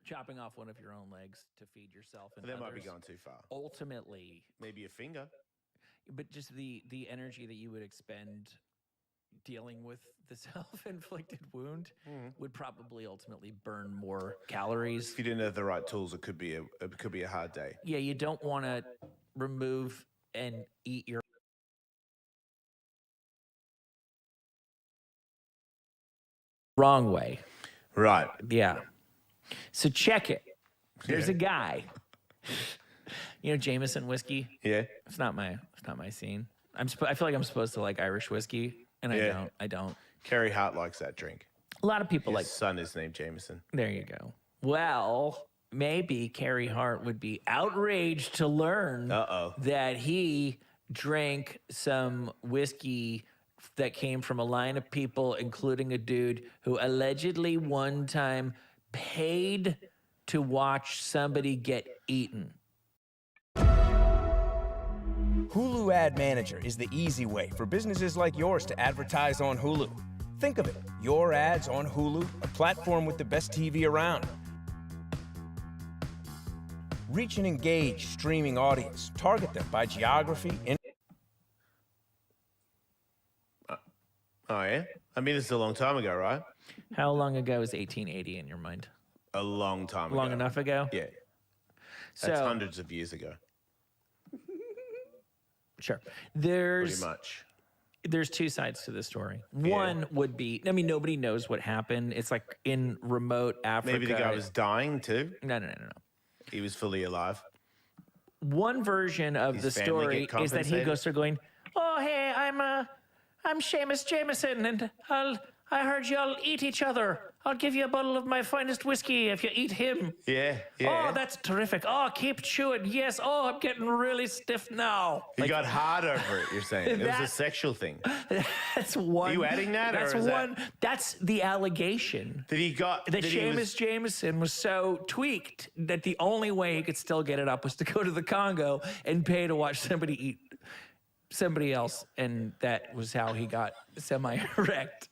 Chopping off one of your own legs to feed yourself and That might be others. going too far. Ultimately, Maybe a finger. but just the energy that you would expend dealing with the self-inflicted wound would probably ultimately burn more calories. If you didn't have the right tools, it could be a hard day. Yeah, you don't want to remove and eat your wrong way. Right. Yeah. So check it. There's a guy. You know Jameson whiskey? Yeah. It's not my scene. I feel like I'm supposed to like Irish whiskey, and Yeah. I don't. Carrie Hart likes that drink. A lot of people His like. son is named Jameson. There you go. Well, maybe Carrie Hart would be outraged to learn that he drank some whiskey that came from a line of people, including a dude who allegedly one time paid to watch somebody get eaten. Hulu Ad Manager is the easy way for businesses like yours to advertise on Hulu. Think of it, your ads on Hulu, a platform with the best TV around. Reach an engaged streaming audience. Target them by geography. Oh, yeah? I mean, this is a long time ago, right? How long ago is 1880 in your mind? A long time ago. Long enough ago? Yeah. That's hundreds of years ago. Sure. Pretty much. There's two sides to the story. One would be, I mean, nobody knows what happened. It's like in remote Africa. Maybe the guy was dying too? No. He was fully alive. One version of the story is that he goes through going, "Oh, hey, I'm Seamus Jameson, and I heard y'all eat each other. I'll give you a bottle of my finest whiskey if you eat him." Yeah. Oh, that's terrific. Oh, keep chewing. Yes. Oh, I'm getting really stiff now. He got hard over it, you're saying. It was a sexual thing. That's one. Are you adding that? That's or is one. That's the allegation. That he got. That Seamus Jameson was so tweaked that the only way he could still get it up was to go to the Congo and pay to watch somebody eat somebody else, and that was how he got semi-erect.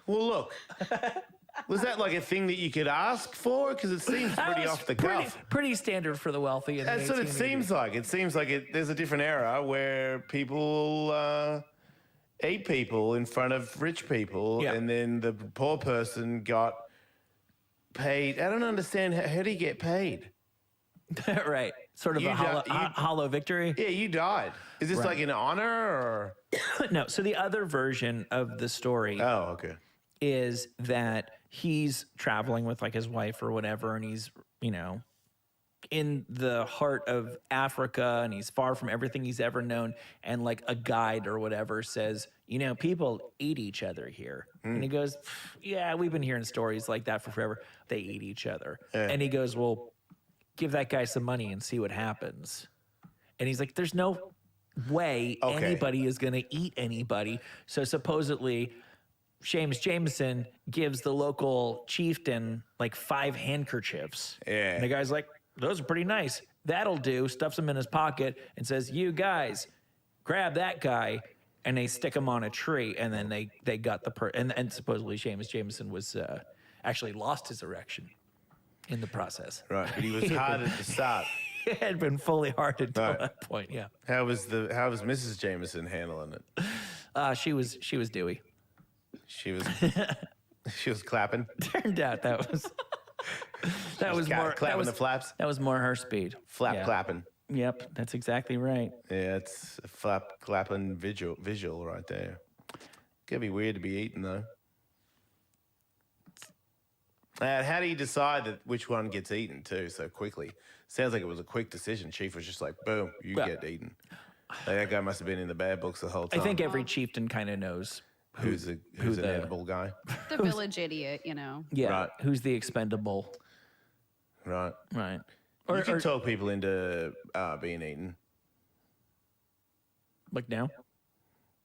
Well, look, was that like a thing that you could ask for? Because it seems pretty off the cuff. Pretty standard for the wealthy. That's what it seems like. It seems like there's a different era where people ate people in front of rich people, and then the poor person got paid. I don't understand. How do you get paid? Right. Sort of a hollow victory. Yeah, you died. Is this like an honor or? No. So the other version of the story. Oh, okay. Is that he's traveling with like his wife or whatever, and he's, in the heart of Africa, and he's far from everything he's ever known, and like a guide or whatever says, people eat each other here. And he goes, "Yeah, we've been hearing stories like that for forever. They eat each other." And he goes, "Well, give that guy some money and see what happens." And he's like, "There's no way anybody is going to eat anybody." So supposedly Seamus Jameson gives the local chieftain like 5 handkerchiefs. Yeah. And the guy's like, "Those are pretty nice. That'll do." Stuffs them in his pocket and says, "You guys, grab that guy." And they stick him on a tree, and then they got the and supposedly Seamus Jameson was actually lost his erection in the process. Right, but he was hard at the start. It had been fully hard until that point. Yeah. How was Mrs. Jameson handling it? She was dewy. She was clapping. Turned out that was more clapping the flaps. That was more her speed. Clapping. Yep, that's exactly right. Yeah, it's a clapping visual right there. Gonna be weird to be eating though. How do you decide which one gets eaten too so quickly? Sounds like it was a quick decision. Chief was just like, "Boom, you get eaten." Like, that guy must have been in the bad books the whole time. I think every chieftain kind of knows who's an edible guy. The village idiot, Yeah, right. Who's the expendable? Right. Right. You can talk people into being eaten. Like now?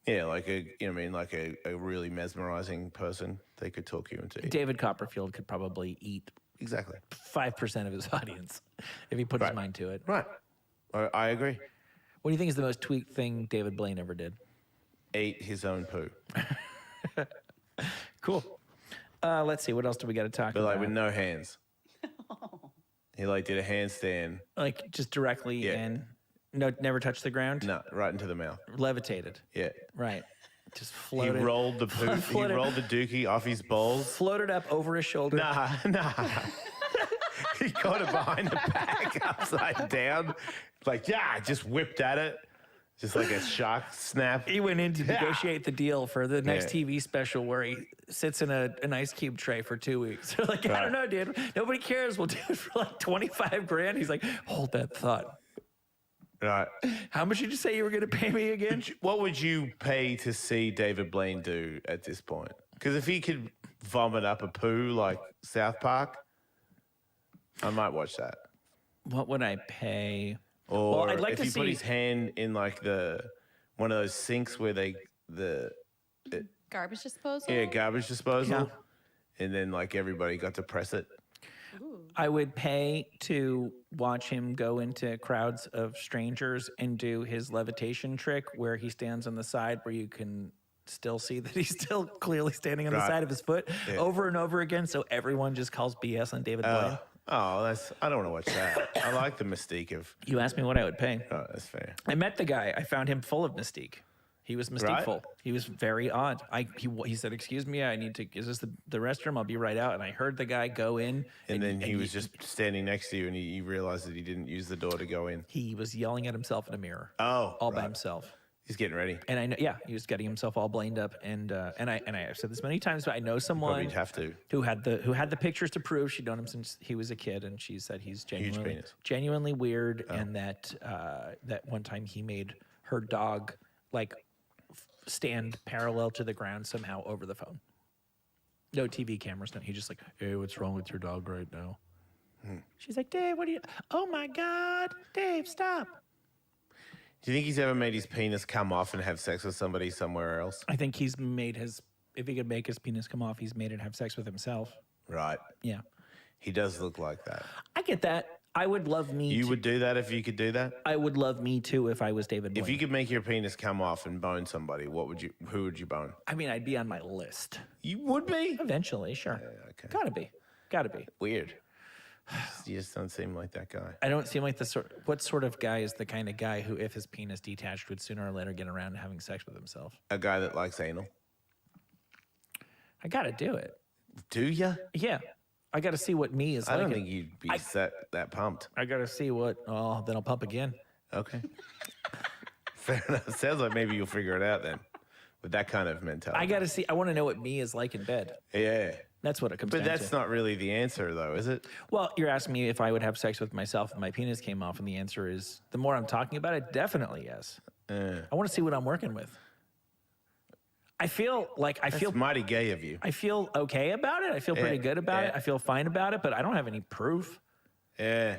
Yeah, like a really mesmerizing person, they could talk you into eating. David Copperfield could probably eat exactly 5% of his audience if he put his mind to it. Right. I agree. What do you think is the most tweaked thing David Blaine ever did? eat his own poo, Cool. Let's see. What else do we got to talk but about? like with no hands. He like did a handstand. Like just directly Yeah. in. No, never touched the ground. No, right into the mouth. Levitated. Yeah. Right. Just He floated. rolled the poo. He Floated. rolled the dookie off his balls. Floated up over his shoulder. Nah. He got it behind the back, upside down. Like, yeah, just whipped at it. Just like a shark snap. He went in to negotiate the deal for the next Yeah. TV special where he sits in an ice cube tray for 2 weeks. They're like, I don't know, dude. Nobody cares. We'll do it for like 25 grand. He's like, hold that thought. Right. How much did you say you were going to pay me again? What would you pay to see David Blaine do at this point? Because if he could vomit up a poo like South Park, I might watch that. What would I pay? Or Well, I'd like if to he put see- his hand in like one of those sinks where Garbage disposal. garbage disposal, Yeah. and then like everybody got to press it. I would pay to watch him go into crowds of strangers and do his levitation trick where he stands on the side where you can still see that he's still clearly standing on the Right. side of his foot Yeah. over and over again. So everyone just calls BS on David Blaine. I don't want to watch that. I like the mystique of. You asked me what I would pay. Oh, that's fair. I met the guy. I found him full of mystique. He was mystique-full. He was very odd. He said, "Excuse me, I need to. Is this the restroom? I'll be right out." And I heard the guy go in, And then he was just standing next to you, and he realized that he didn't use the door to go in. he was yelling at himself in a mirror, Oh, all by right. himself. He's getting ready. And I know, yeah, he was getting himself all blamed up. And I've said this many times, but I know someone Probably have to. who had the pictures to prove. She'd known him since he was a kid, and she said he's penis. genuinely weird, and that that one time he made her dog like stand parallel to the ground somehow over the phone. No TV cameras. No, he just like, hey, what's wrong with your dog right now? She's like, Dave, what are you? Oh my God, Dave, stop. Do you think he's ever made his penis come off and have sex with somebody somewhere else? I think he's made if he could make his penis come off, he's made it have sex with himself. Right. Yeah. He does look like that. I get that. I would love me You to. would do that if you could do that? I would love me too if I was David Blaine. If you could make your penis come off and bone somebody, who would you bone? I mean, I'd be on my list. You would be? Eventually, sure. Okay. Gotta be. Weird. You just don't seem like that guy. I don't seem like what sort of guy is the kind of guy who, if his penis detached, would sooner or later get around to having sex with himself? A guy that likes anal. I gotta do it. Do ya? Yeah. I gotta see what me is I like. don't think you'd be that pumped. I gotta see what, then I'll pump again. Okay. Fair enough. Sounds like maybe you'll figure it out then with that kind of mentality. I wanna know what me is like in bed. Yeah. That's what it comes But down to. that's not really the answer, though, is it? Well, you're asking me if I would have sex with myself if my penis came off, and the answer is, the more I'm talking about it, definitely yes. I want to see what I'm working with. I feel mighty gay of you. I feel okay about it. I feel pretty good about it. yeah. I feel fine about it, but I don't have any proof. Yeah.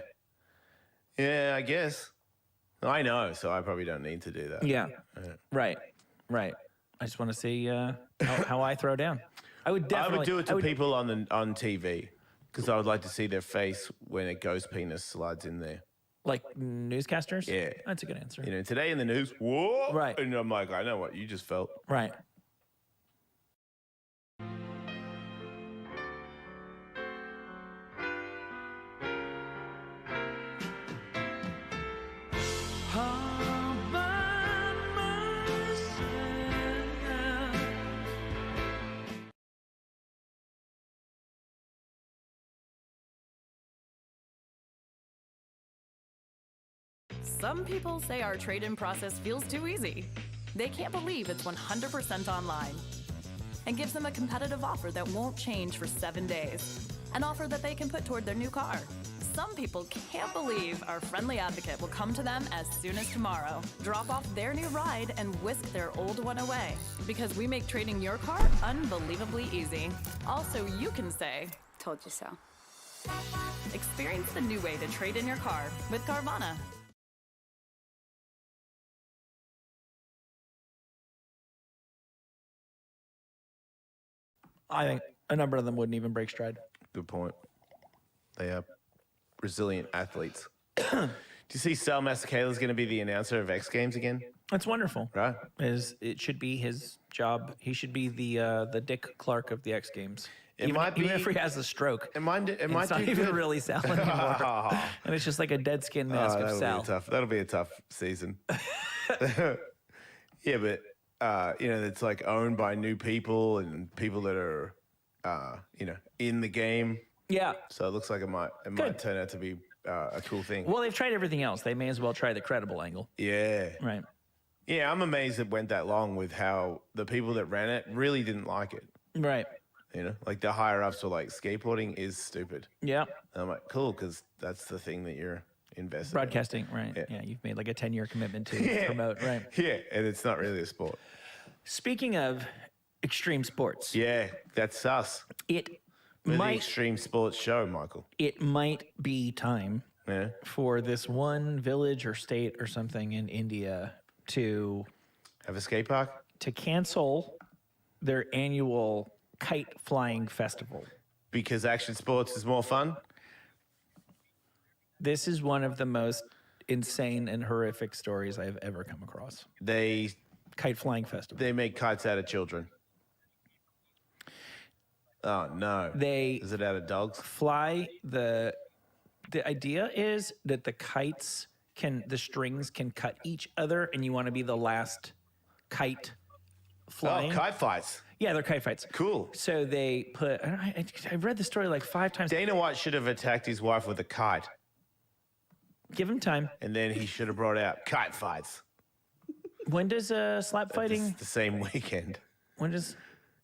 Yeah, I guess. I know, so I probably don't need to do that. Yeah. Right. I just want to see how I throw down. I would definitely. I would do it to people on TV because I would like to see their face when a ghost penis slides in there. Like newscasters? Yeah. That's a good answer. You know, today in the news, whoa! Right. And I'm like, I know what you just felt. Right. Some people say our trade-in process feels too easy. They can't believe it's 100% online and gives them a competitive offer that won't change for 7 days. An offer that they can put toward their new car. Some people can't believe our friendly advocate will come to them as soon as tomorrow, drop off their new ride, and whisk their old one away. Because we make trading your car unbelievably easy. Also, you can say, "Told you so." Experience the new way to trade in your car with Carvana. I think a number of them wouldn't even break stride. Good point. They are resilient athletes. Do you see Sal Masakela's going to be the announcer of X Games again? That's wonderful. Right. It should be his job. He should be the Dick Clark of the X Games. It might be, even if he has a stroke. It might it's not even really Sal anymore. And it's just like a dead skin mask of Sal. That'll be a tough season. Yeah, but it's like owned by new people and people that are in the game. Yeah. So it looks like it might turn out to be a cool thing. Well, they've tried everything else. They may as well try the credible angle. Yeah. Right. Yeah, I'm amazed it went that long with how the people that ran it really didn't like it. Right. Like the higher ups were like, skateboarding is stupid. Yeah. And I'm like, cool, because that's the thing that you're invested Broadcasting, in. right. Yeah, you've made like a 10-year commitment to promote, right. Yeah, and it's not really a sport. Speaking of extreme sports. Yeah, that's us. We're the extreme sports show, Michael. It might be time for this one village or state or something in India to have a skate park, to cancel their annual kite flying festival. Because action sports is more fun? This is one of the most insane and horrific stories I've ever come across. Kite flying festival. They make kites out of children. Oh no. Is it out of dogs? Fly the idea is that the strings can cut each other and you want to be the last kite flying. Oh, kite fights. Yeah, they're kite fights. Cool. So they put, I've read the story like 5 times. Dana White should have attacked his wife with a kite. Give him time. And then he should have brought out kite fights. When does slap fighting? The same weekend. When does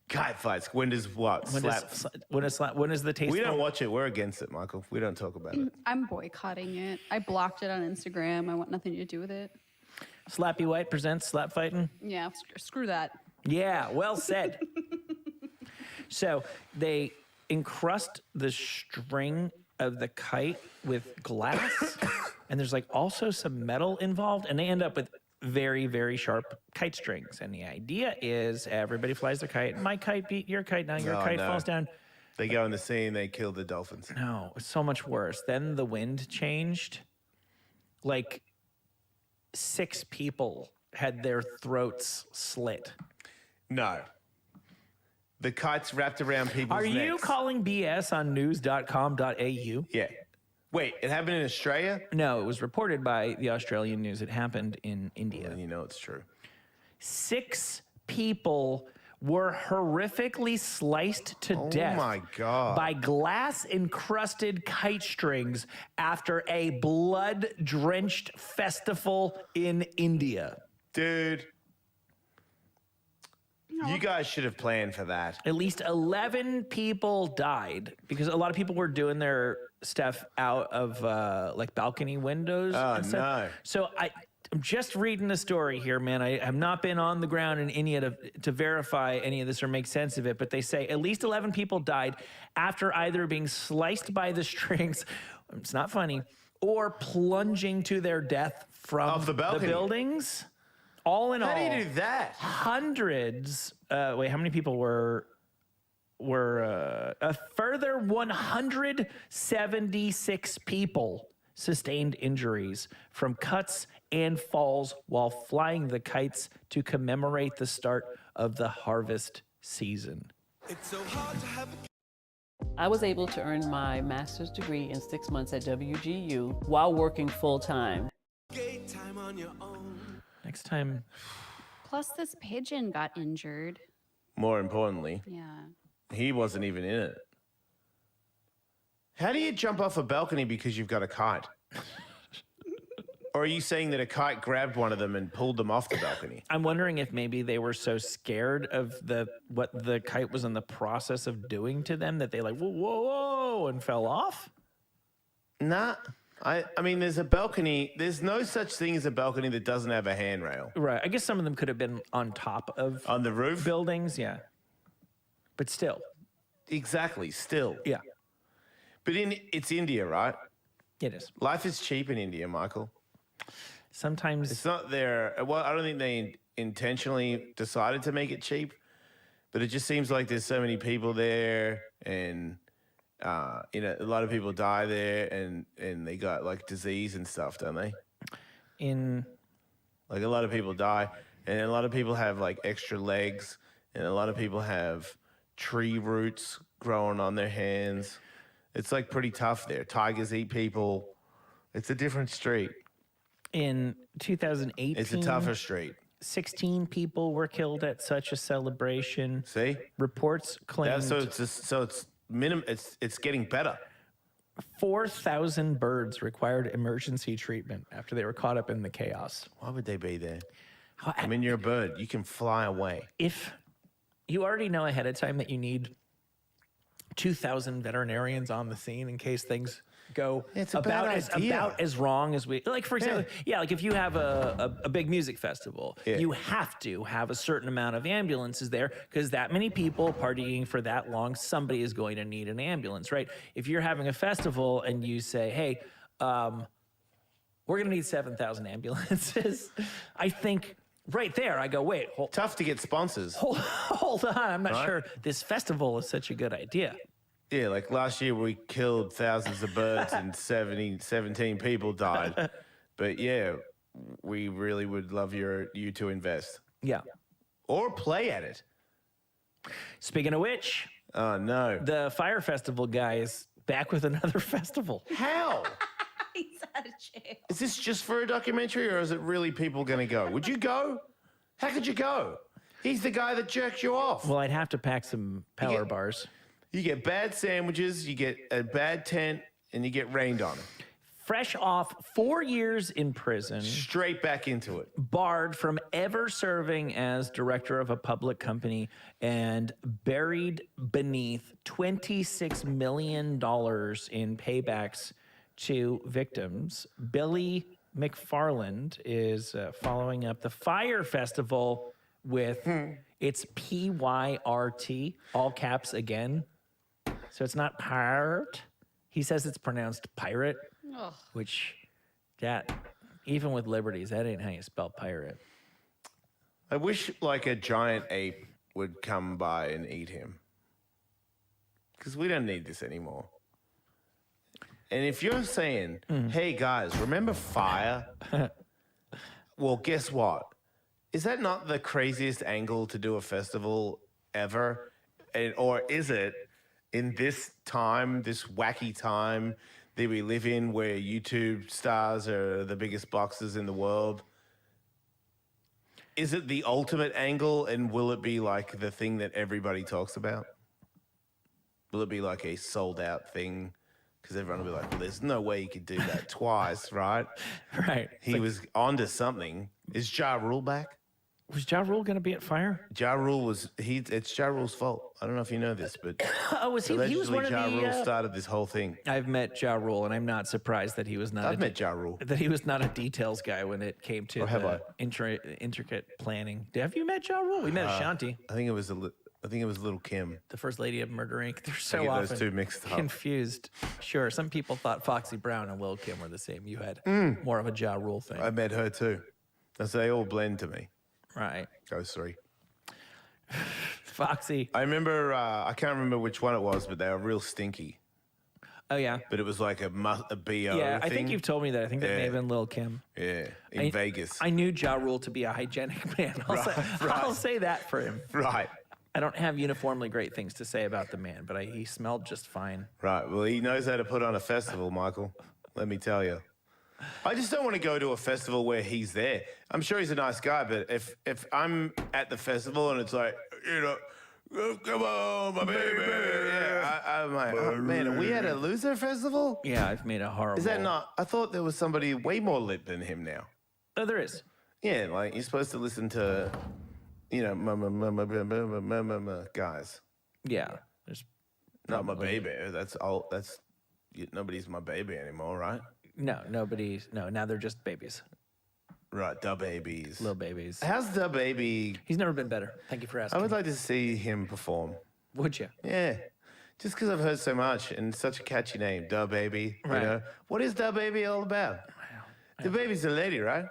kite fights? When does what? When is the taste? We don't watch it. We're against it, Michael. We don't talk about it. I'm boycotting it. I blocked it on Instagram. I want nothing to do with it. Slappy White presents slap fighting. Yeah, screw that. Yeah, well said. So they encrust the string of the kite with glass, and there's like also some metal involved, and they end up with very, very sharp kite strings. And the idea is everybody flies their kite. My kite beat your kite. Now your kite falls down. They go in the sea and they kill the dolphins. No, it's so much worse. Then the wind changed. Like 6 people had their throats slit. No. The kite's wrapped around people's necks. Are you calling BS on news.com.au? Yeah. Wait, it happened in Australia? No, it was reported by the Australian news. It happened in India. Well, you know it's true. 6 people were horrifically sliced to death. Oh my God. By glass-encrusted kite strings after a blood-drenched festival in India. Dude. You guys should have planned for that. At least 11 people died because a lot of people were doing their stuff out of like balcony windows. Oh, and stuff. no. So I'm just reading the story here, man. I have not been on the ground in India to verify any of this or make sense of it, but they say at least 11 people died after either being sliced by the strings, it's not funny, or plunging to their death from the buildings. All in all, how do you do that? Hundreds. Wait, how many people were a further 176 people sustained injuries from cuts and falls while flying the kites to commemorate the start of the harvest season. It's so hard to have I was able to earn my master's degree in 6 months at WGU while working full-time. time on your own. Next time. Plus, this pigeon got injured. More importantly, Yeah. he wasn't even in it. How do you jump off a balcony because you've got a kite? Or are you saying that a kite grabbed one of them and pulled them off the balcony? I'm wondering if maybe they were so scared of what the kite was in the process of doing to them that they like, whoa, whoa, whoa, and fell off? Nah. I mean, there's a balcony. There's no such thing as a balcony that doesn't have a handrail. Right. I guess some of them could have been on top of on the roof buildings. Yeah. But still. Exactly. Still. Yeah. But it's India, right? It is. Life is cheap in India, Michael. Sometimes it's not there. Well, I don't think they intentionally decided to make it cheap, but it just seems like there's so many people there, and a lot of people die there, and they got like disease and stuff, don't they? Like a lot of people die, and a lot of people have like extra legs, and a lot of people have tree roots growing on their hands. It's like pretty tough there. Tigers eat people. It's a different street. In 2018, it's a tougher street. 16 people were killed at such a celebration. See, reports claim. It's getting better. 4,000 birds required emergency treatment after they were caught up in the chaos. Why would they be there? I mean, you're a bird. You can fly away. If you already know ahead of time that you need 2,000 veterinarians on the scene in case things go about as wrong as we like. For example, like if you have a big music festival, you have to have a certain amount of ambulances there because that many people partying for that long, somebody is going to need an ambulance, right? If you're having a festival and you say, hey, we're going to need 7,000 ambulances, I think right there I go, wait. Tough to get sponsors. Hold on. I'm not sure this festival is such a good idea. Yeah, like last year we killed thousands of birds and 17 people died. But yeah, we really would love you to invest. Yeah. Or play at it. Speaking of which. Oh, no. The Fire Festival guy is back with another festival. How? He's out of jail. Is this just for a documentary or is it really people going to go? Would you go? How could you go? He's the guy that jerked you off. Well, I'd have to pack some power bars. You get bad sandwiches, you get a bad tent, and you get rained on. Fresh off 4 years in prison. Straight back into it. Barred from ever serving as director of a public company and buried beneath $26 million in paybacks to victims. Billy McFarland is following up the Fire Festival with its PYRT, all caps again. So it's not pirate. He says it's pronounced pirate, which even with liberties, that ain't how you spell pirate. I wish like a giant ape would come by and eat him. Because we don't need this anymore. And if you're saying, hey guys, remember fire? Well, guess what? Is that not the craziest angle to do a festival ever? Or is it in this time, this wacky time that we live in where YouTube stars are the biggest boxers in the world? Is it the ultimate angle and will it be like the thing that everybody talks about? Will it be like a sold out thing? Because everyone will be like, well, there's no way you could do that twice, right? Right. He was onto something. Is Ja Rule back? Was Ja Rule going to be at Fire? Ja Rule it's Ja Rule's fault. I don't know if you know this, but was he? He was one of Ja the. Rule started this whole thing. I've met Ja Rule, and I'm not surprised that he was not. I've met Ja Rule. That he was not a details guy when it came to intricate planning. Have you met Ja Rule? We met Ashanti. I think it was Little Kim, the first lady of Murder Inc. They're so often those two mixed up. Confused. Sure, some people thought Foxy Brown and Lil Kim were the same. You had more of a Ja Rule thing. I met her too. So they all blend to me. Right. Those three. Foxy. I remember, I can't remember which one it was, but they were real stinky. Oh, yeah. But it was like a BO Yeah, I thing. think you've told me that. I think that may have been Lil Kim. Yeah, in Vegas. I knew Ja Rule to be a hygienic man. I'll say that for him. Right. I don't have uniformly great things to say about the man, but he smelled just fine. Right. Well, he knows how to put on a festival, Michael. Let me tell you. I just don't want to go to a festival where he's there. I'm sure he's a nice guy, but if I'm at the festival and it's like, oh, come on, my baby. Yeah, I'm like, oh, man, are we at a loser festival? Yeah, I've made a horrible. Is that not? I thought there was somebody way more lit than him now. Oh, there is. Yeah, like you're supposed to listen to, guys. Yeah, there's not my baby. That's all. Nobody's my baby anymore, right? No, nobody's. No, now they're just babies. Right, Da Babies. Little babies. How's Da Baby? He's never been better. Thank you for asking. I would like to see him perform. Would you? Yeah. Just because I've heard so much and it's such a catchy name, Da Baby. Right. You know? What is Da Baby all about? The baby's a lady, right?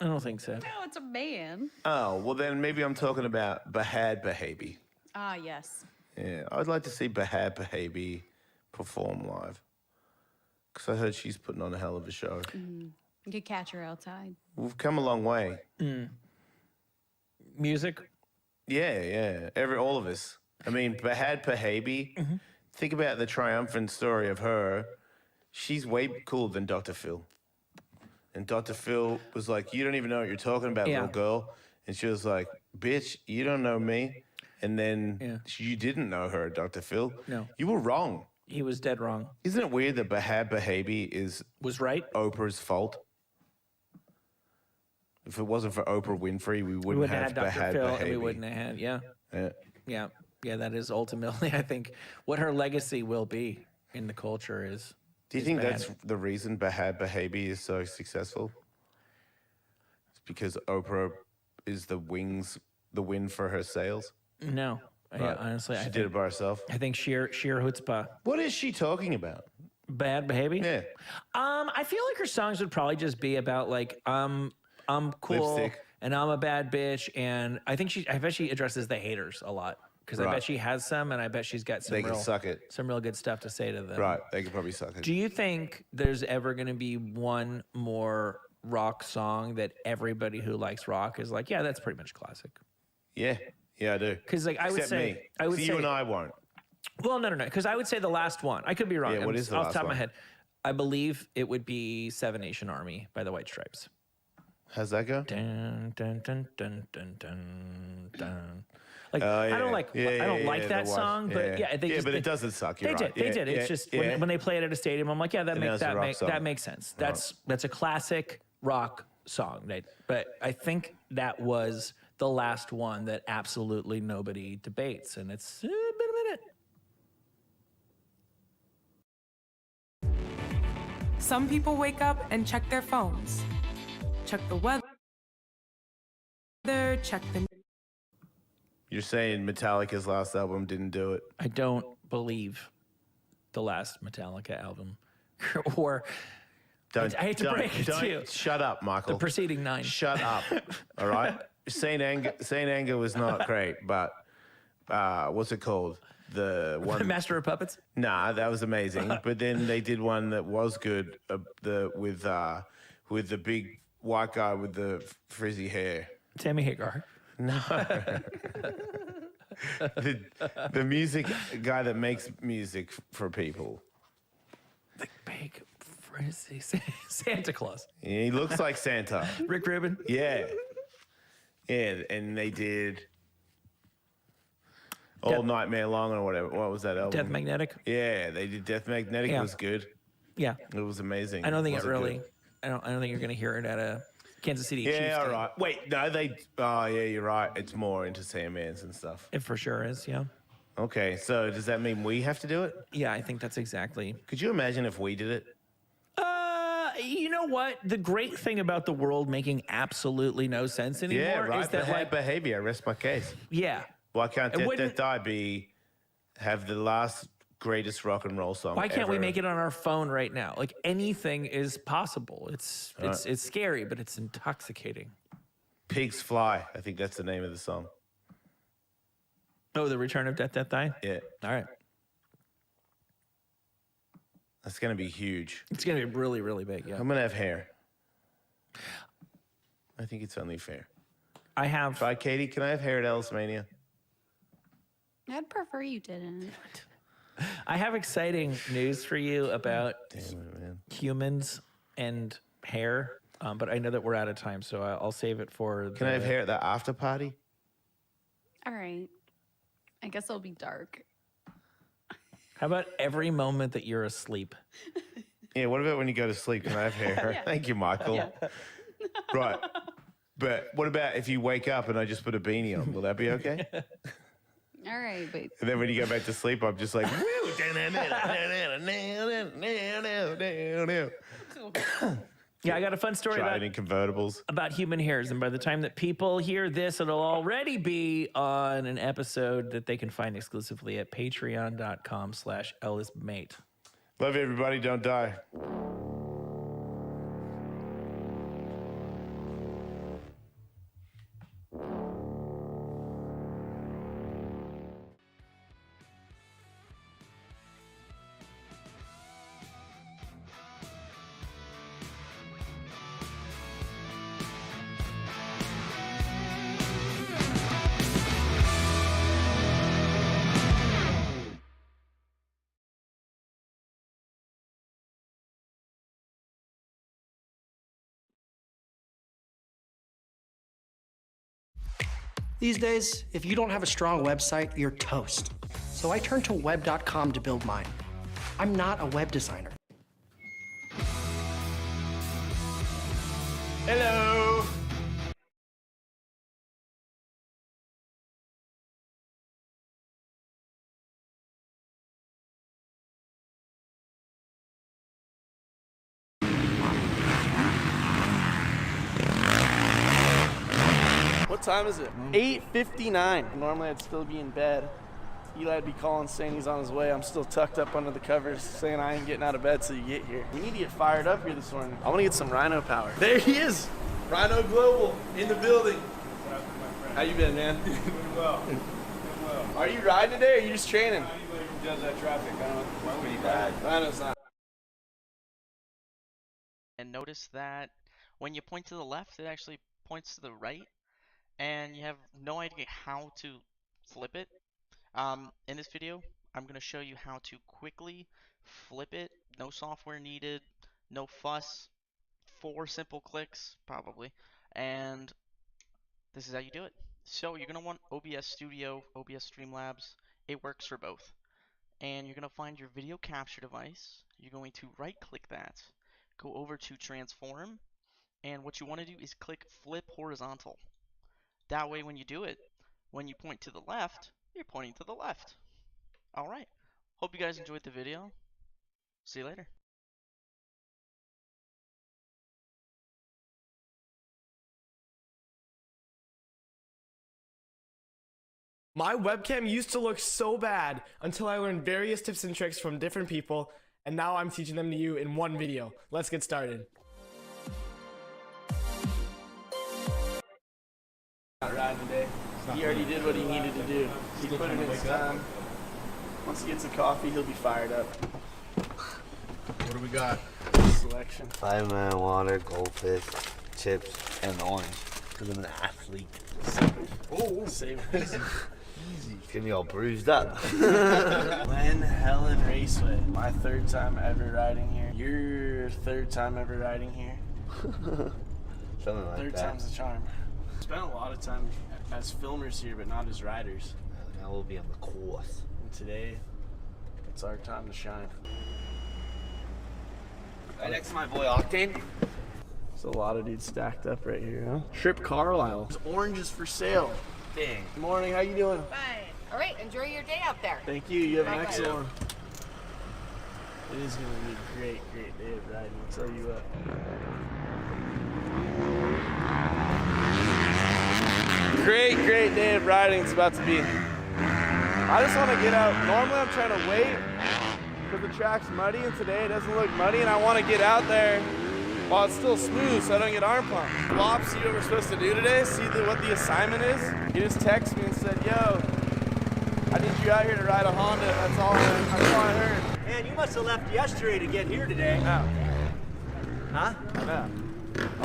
I don't think so. No, it's a man. Oh, well then maybe I'm talking about Bahad Bahabi. Ah, yes. Yeah, I'd like to see Bahad Bahabi perform live. Because I heard she's putting on a hell of a show. You could catch her outside. We've come a long way. Music? Yeah. All of us. I mean, Bahad Bahabi, think about the triumphant story of her. She's way cooler than Dr. Phil. And Dr. Phil was like, you don't even know what you're talking about, little girl. And she was like, bitch, you don't know me. And then you didn't know her, Dr. Phil. No. You were wrong. He was dead wrong. Isn't it weird that Bahad Bahabi was right? Oprah's fault? If it wasn't for Oprah Winfrey, we wouldn't have had Dr. Bahad Phil, Bahabi. and we wouldn't have had, yeah. That is ultimately, I think, what her legacy will be in the culture is. Do you think that's the reason Bahad Bahabi is so successful? It's because Oprah is the wind for her sails? No. Right. Yeah, honestly, she did it by herself. I think sheer chutzpah. What is she talking about? Bad behavior? Yeah. I feel like her songs would probably just be about like, I'm cool Lipstick. and I'm a bad bitch, and I bet she addresses the haters a lot because I bet she has some, and I bet she's got They can suck it. some real good stuff to say to them. Right, they could probably suck it. Do you think there's ever going to be one more rock song that everybody who likes rock is like, yeah, that's pretty much classic? Yeah, I do. Because like I would Except say, me. You and I won't. Well, no. Because I would say the last one. I could be wrong. Yeah, what is the off last the top of my one? head? I believe it would be Seven Nation Army by the White Stripes. How's that go? Dun, dun, dun, dun, dun, dun, dun. Like Oh, I don't yeah. like Yeah, I don't yeah, like yeah, that the White- song, but yeah. they Yeah, just, but it doesn't suck, you're They right. did. They Yeah, did. It's yeah, just yeah. when they play it at a stadium, I'm like, yeah, And that's a rock song. that makes sense. That's a classic rock song. But I think that was the last one that absolutely nobody debates, and it's been a minute. Some people wake up and check their phones, check the weather, check the. You're saying Metallica's last album didn't do it? I don't believe the last Metallica album, or I hate to break it to you. Shut up, Michael. The preceding 9. Shut up. All right. Saint Anger was not great, but what's it called? The one Master of Puppets. Nah, that was amazing. But then they did one that was good. With the big white guy with the frizzy hair. Sammy Hagar. No. the music guy that makes music for people. The big frizzy Santa Claus. Yeah, he looks like Santa. Rick Rubin. Yeah. Yeah, and they did All Nightmare Long or whatever. What was that album? Death Magnetic. Yeah, they did Death Magnetic. Yeah. It was good. Yeah. It was amazing. I don't think it Wasn't really. good. I don't think you're going to hear it at a Kansas City Chiefs Yeah, all game. right. Wait, no, they. Oh, yeah, you're right. It's more into Sandmans and stuff. It for sure is. Yeah. Okay, so does that mean we have to do it? Yeah, I think that's exactly. Could you imagine if we did it? You know what? The great thing about the world making absolutely no sense anymore Yeah, right. is that Bad behavior. I rest my case. yeah. Why can't It Death, wouldn't- Death Die have the last greatest rock and roll song Why can't we ever? make it on our phone right now? Like anything is possible. It's scary, but it's intoxicating. Pigs Fly. I think that's the name of the song. Oh, the Return of Death, Die? Yeah. All right. That's going to be huge. It's going to be really, really big. Yeah. I'm going to have hair. I think it's only fair. I have. Right, Katie, can I have hair at Ellis Mania? I'd prefer you didn't. I have exciting news for you about Damn it, man. humans and hair, but I know that we're out of time, so I'll save it for. Can I have hair at the after party? All right. I guess it'll be dark. How about every moment that you're asleep? Yeah, what about when you go to sleep? Can I have hair? Yeah. Thank you, Michael. Yeah. Right. But what about if you wake up and I just put a beanie on? Will that be okay? All right, but And then when you go back to sleep, I'm just like, woo! Yeah, I got a fun story Driving in convertibles. about human hairs, and by the time that people hear this, it'll already be on an episode that they can find exclusively at patreon.com/EllisMate. Love you, everybody. Don't die. These days, if you don't have a strong website, you're toast. So I turned to web.com to build mine. I'm not a web designer. Hello. What time is it? 8:59. Normally I'd still be in bed. Eli'd be calling saying he's on his way. I'm still tucked up under the covers saying I ain't getting out of bed till you get here. We need to get fired up here this morning. I want to get some Rhino power. There he is. Rhino Global in the building. How you been, man? Doing well. Are you riding today or are you just training? Anybody who does that traffic, I don't know. Why would he ride? Rhino's not. And notice that when you point to the left, it actually points to the right, and you have no idea how to flip it. In this video, I'm going to show you how to quickly flip it. No software needed, no fuss, 4 simple clicks probably, and this is how you do it. So you're going to want OBS Studio, OBS Streamlabs. It works for both. And you're going to find your video capture device. You're going to right click that, go over to transform, and what you want to do is click flip horizontal. That way when you do it, when you point to the left, you're pointing to the left. Alright, hope you guys enjoyed the video. See you later. My webcam used to look so bad until I learned various tips and tricks from different people, and now I'm teaching them to you in one video. Let's get started. Not riding today. He already did what he needed to do. He put in his time. Once he gets a coffee, he'll be fired up. What do we got? Selection. 5-man water, goldfish, chips, and orange. Because I'm an athlete. Oh, save it. Easy. Get me all bruised up. Glen Helen Raceway. My 3rd time ever riding here. Your 3rd time ever riding here. Something like Third that. time's the charm. Spent a lot of time as filmers here, but not as riders. Now we'll be on the course. And today, it's our time to shine. Right next to my boy Octane. There's a lot of dudes stacked up right here, huh? Trip Carlisle. There's oranges for sale. Dang. Good morning, how you doing? Fine. All right, enjoy your day out there. Thank you, you have an Bye-bye. excellent one. It is going to be a great, great day of riding, I'll tell you what. Great, great day of riding it's about to be. I just want to get out. Normally I'm trying to wait because the track's muddy, and today it doesn't look muddy, and I want to get out there while it's still smooth so I don't get arm pumped. Wop, see what we're supposed to do today? See what the assignment is? He just texted me and said, yo, I need you out here to ride a Honda. That's all I heard. Man, you must have left yesterday to get here today. No. Huh? No.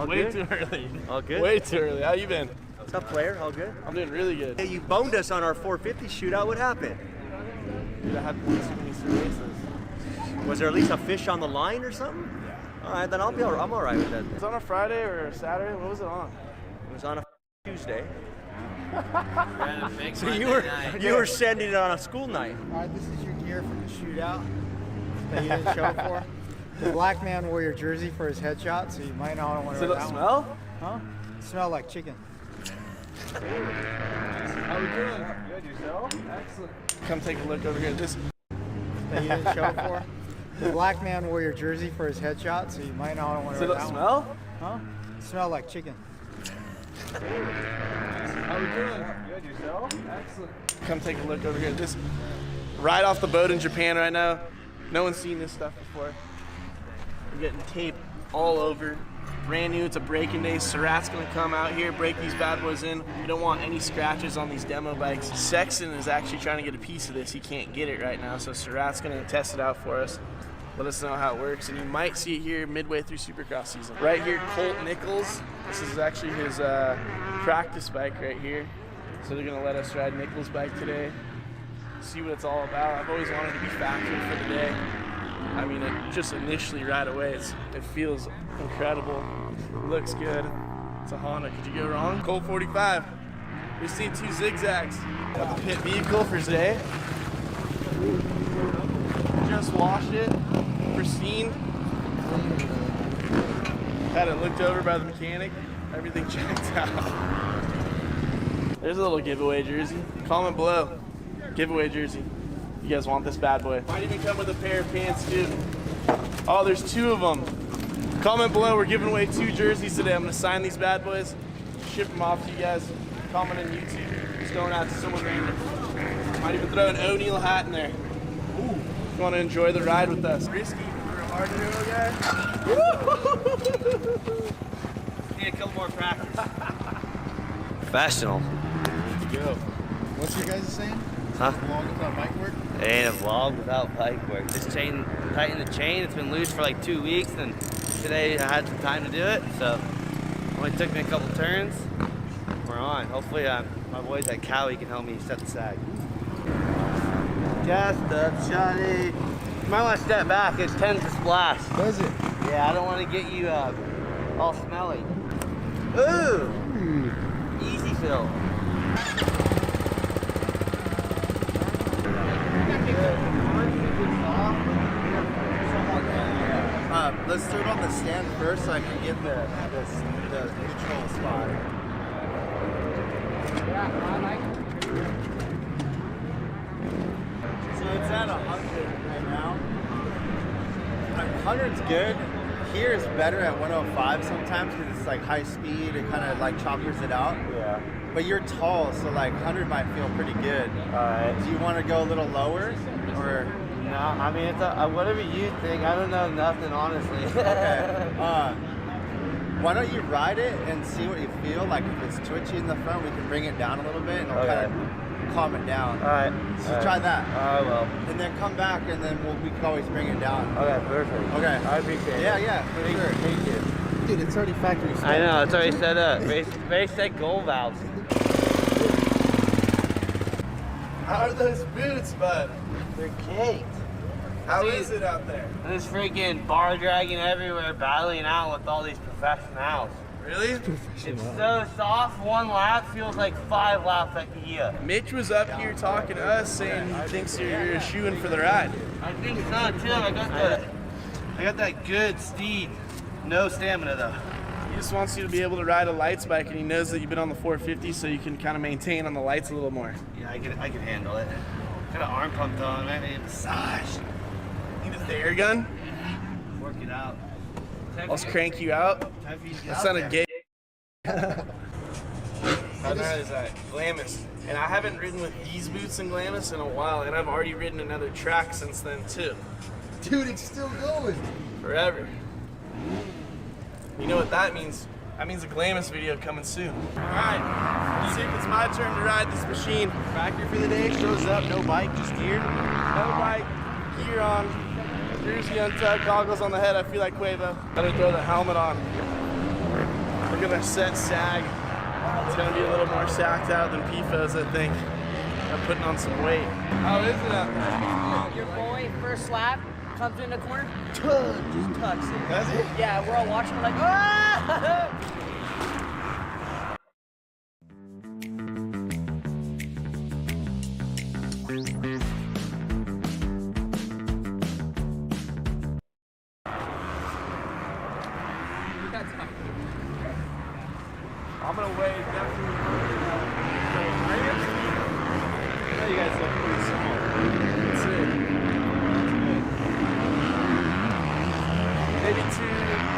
Way good? too early. All good? Way too early. How you been? What's up, player? All good? I'm doing really good. Hey, you boned us on our 450 shootout. What happened? Dude, I had to lose too many cervezas. Was there at least a fish on the line or something? Yeah. All right, then I'm all right with that. It was on a Friday or a Saturday? What was it on? It was on a Tuesday. Big So Monday you night. were sending it on a school night. All right, this is your gear from the shootout that you didn't show for. The black man wore your jersey for his headshot, so you might not want to wear that smell? one. Huh? It smelled like chicken. How we doing? Good, yourself? Excellent. Come take a look over here. This That you didn't show for. The black man wore your jersey for his headshot, so you might not want to wear that one. smell? Huh? It smelled like chicken. How we doing? Good, yourself? Excellent. Come take a look over here. This right off the boat in Japan right now. No one's seen this stuff before. We're getting tape all over. Brand new, it's a break-in day. Surratt's gonna come out here, break these bad boys in. We don't want any scratches on these demo bikes. Sexton is actually trying to get a piece of this. He can't get it right now, so Surratt's gonna test it out for us. Let us know how it works, and you might see it here midway through Supercross season. Right here, Colt Nichols. This is actually his practice bike right here. So they're gonna let us ride Nichols' bike today, see what it's all about. I've always wanted to be factory for the day. I mean, it just initially right away, it feels incredible. It looks good. It's a Honda. Could you go wrong? Colt 45. We've seen 2 zigzags. Got the pit vehicle for Zay. Just washed it. Pristine. Had it looked over by the mechanic. Everything checked out. There's a little giveaway jersey. Comment below. Giveaway jersey. You guys want this bad boy. Might even come with a pair of pants too. Oh, there's 2 of them. Comment below. We're giving away 2 jerseys today. I'm gonna sign these bad boys, ship them off to you guys. Comment on YouTube. Just going out to someone random. Might even throw an O'Neal hat in there. Ooh. If you want to enjoy the ride with us. Risky for a hard hero guy. Need a couple more practice. Professional. There you go. What's your guys saying? Huh? Vlog without bike work? Ain't a vlog without bike work. Just tighten the chain. It's been loose for like 2 weeks, and today I had some time to do it, so only took me a couple turns. We're on. Hopefully, my boys at Cowie can help me set the sag. Just up, Shotty. You might want to step back. It tends to splash. Does it? Yeah, I don't want to get you all smelly. Ooh! Easy fill. Let's start on the stand first so I can get the neutral spot. So it's at 100 right now. 100's good. Here is better at 105 sometimes because it's like high speed. It kind of like choppers it out. Yeah. But you're tall, so like 100 might feel pretty good. Alright. Do you want to go a little lower or? No, I mean, it's whatever you think. I don't know nothing, honestly. Okay. Why don't you ride it and see what you feel? Like if it's twitchy in the front, we can bring it down a little bit and it'll kind of calm it down. All right. So try that. I will. And then come back and then we can always bring it down. Okay, perfect. Okay. I appreciate it. Yeah, for sure. Thank you. Dude, it's already factory stuff. I know, it's already set up. Very set goal valves. How are those boots, bud? They're caked. How is it out there? There's freaking bar dragging everywhere, battling out with all these professionals. Really? It's so soft, 1 lap feels like 5 laps at Kia. Mitch was up here talking to us saying he thinks you're a shoo-in for the ride. I think so too. I got that good steed. No stamina though. He just wants you to be able to ride a lights bike, and he knows that you've been on the 450, so you can kind of maintain on the lights a little more. Yeah, I can handle it. Got an arm pump on, I need a massage. Need the air gun? Work it out. Let's crank you out. That sounded gay. How bad is that? Glamis. And I haven't ridden with these boots in Glamis in a while, and I've already ridden another track since then too. Dude, it's still going. Forever. You know what that means? That means a Glamis video coming soon. Alright, let's see if it's my turn to ride this machine. Factory for the day shows up, no bike, just gear. No bike, gear on, jersey untucked, goggles on the head. I feel like Quavo. Gotta throw the helmet on. We're gonna set sag. It's gonna be a little more sacked out than PFO's, I think. I'm putting on some weight. How is it out there? Your boy, first lap, comes in the corner, just tucks it. Does it? Yeah, we're all watching, we're like, ah! I'm gonna weigh definitely more than I am. I know you guys look pretty small. That's it.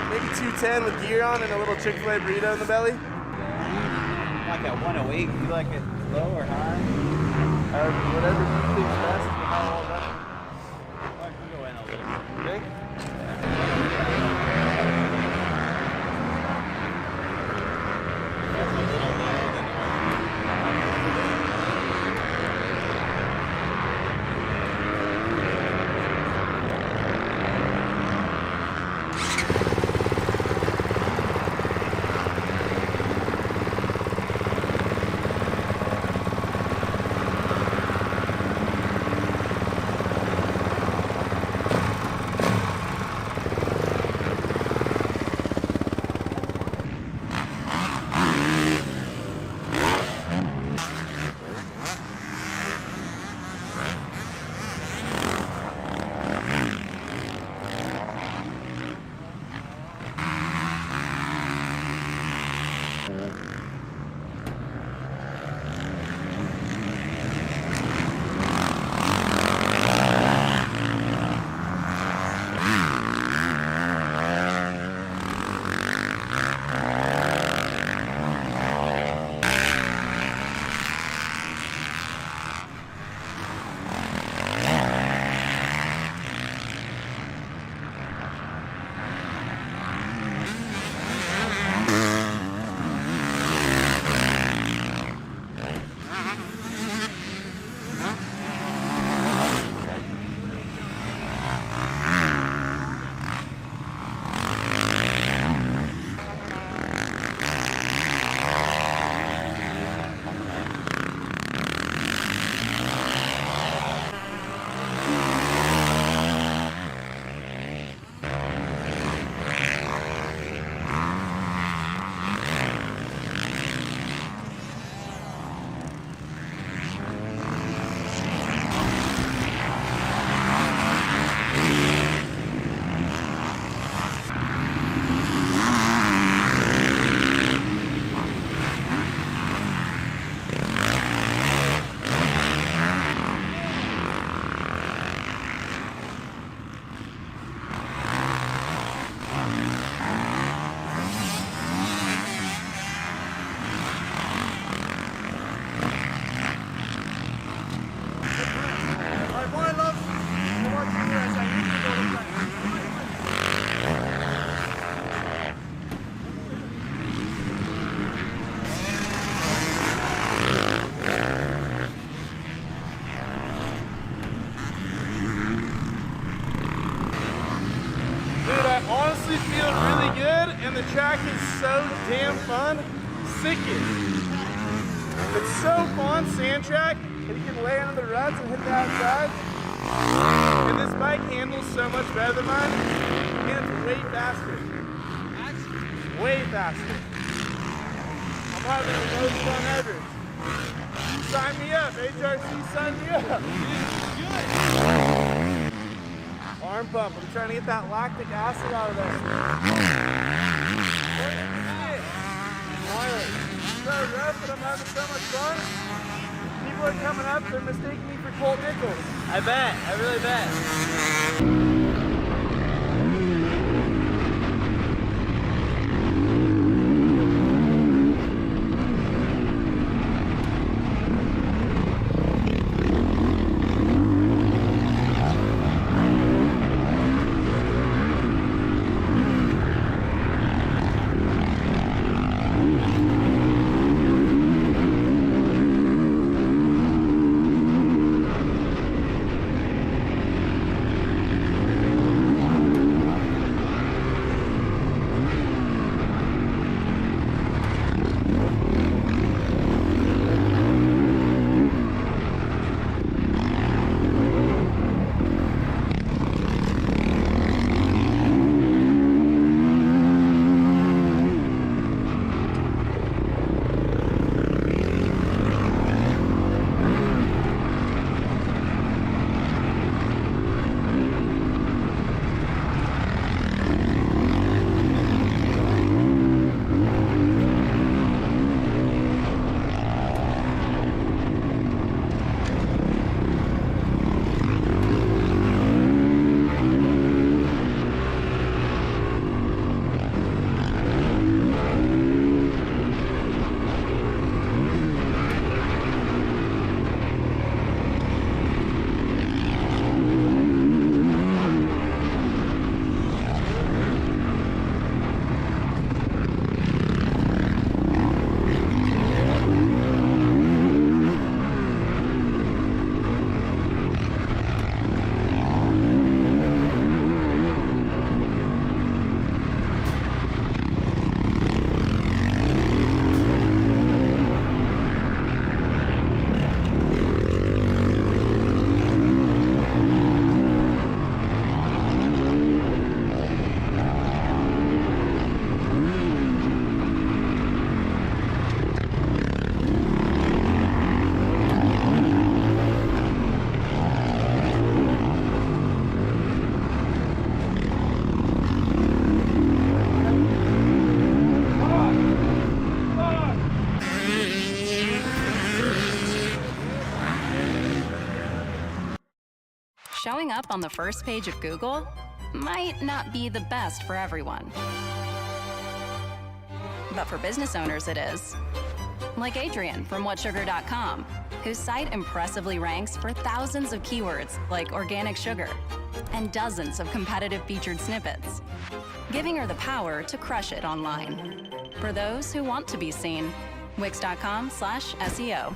Maybe 210 with gear on and a little Chick-fil-A burrito in the belly. Like at 108, you like it low or high? Whatever you think's best. How all that. I can go in a little bit. Okay? is so damn fun. Sickening. It's so fun, sand track, and you can lay under the ruts and hit the outside. And this bike handles so much better than mine, and it's way faster. Way faster. I'm having the most fun ever. Sign me up, HRC, sign me up. Arm pump, I'm trying to get that lactic acid out of this. So rough, but I'm having so much fun. People are coming up, they're mistaking me for Colt Nichols. I bet, I really bet. Showing up on the first page of Google might not be the best for everyone. But for business owners, it is. Like Adrian from whatsugar.com, whose site impressively ranks for thousands of keywords like organic sugar and dozens of competitive featured snippets, giving her the power to crush it online. For those who want to be seen, wix.com/SEO.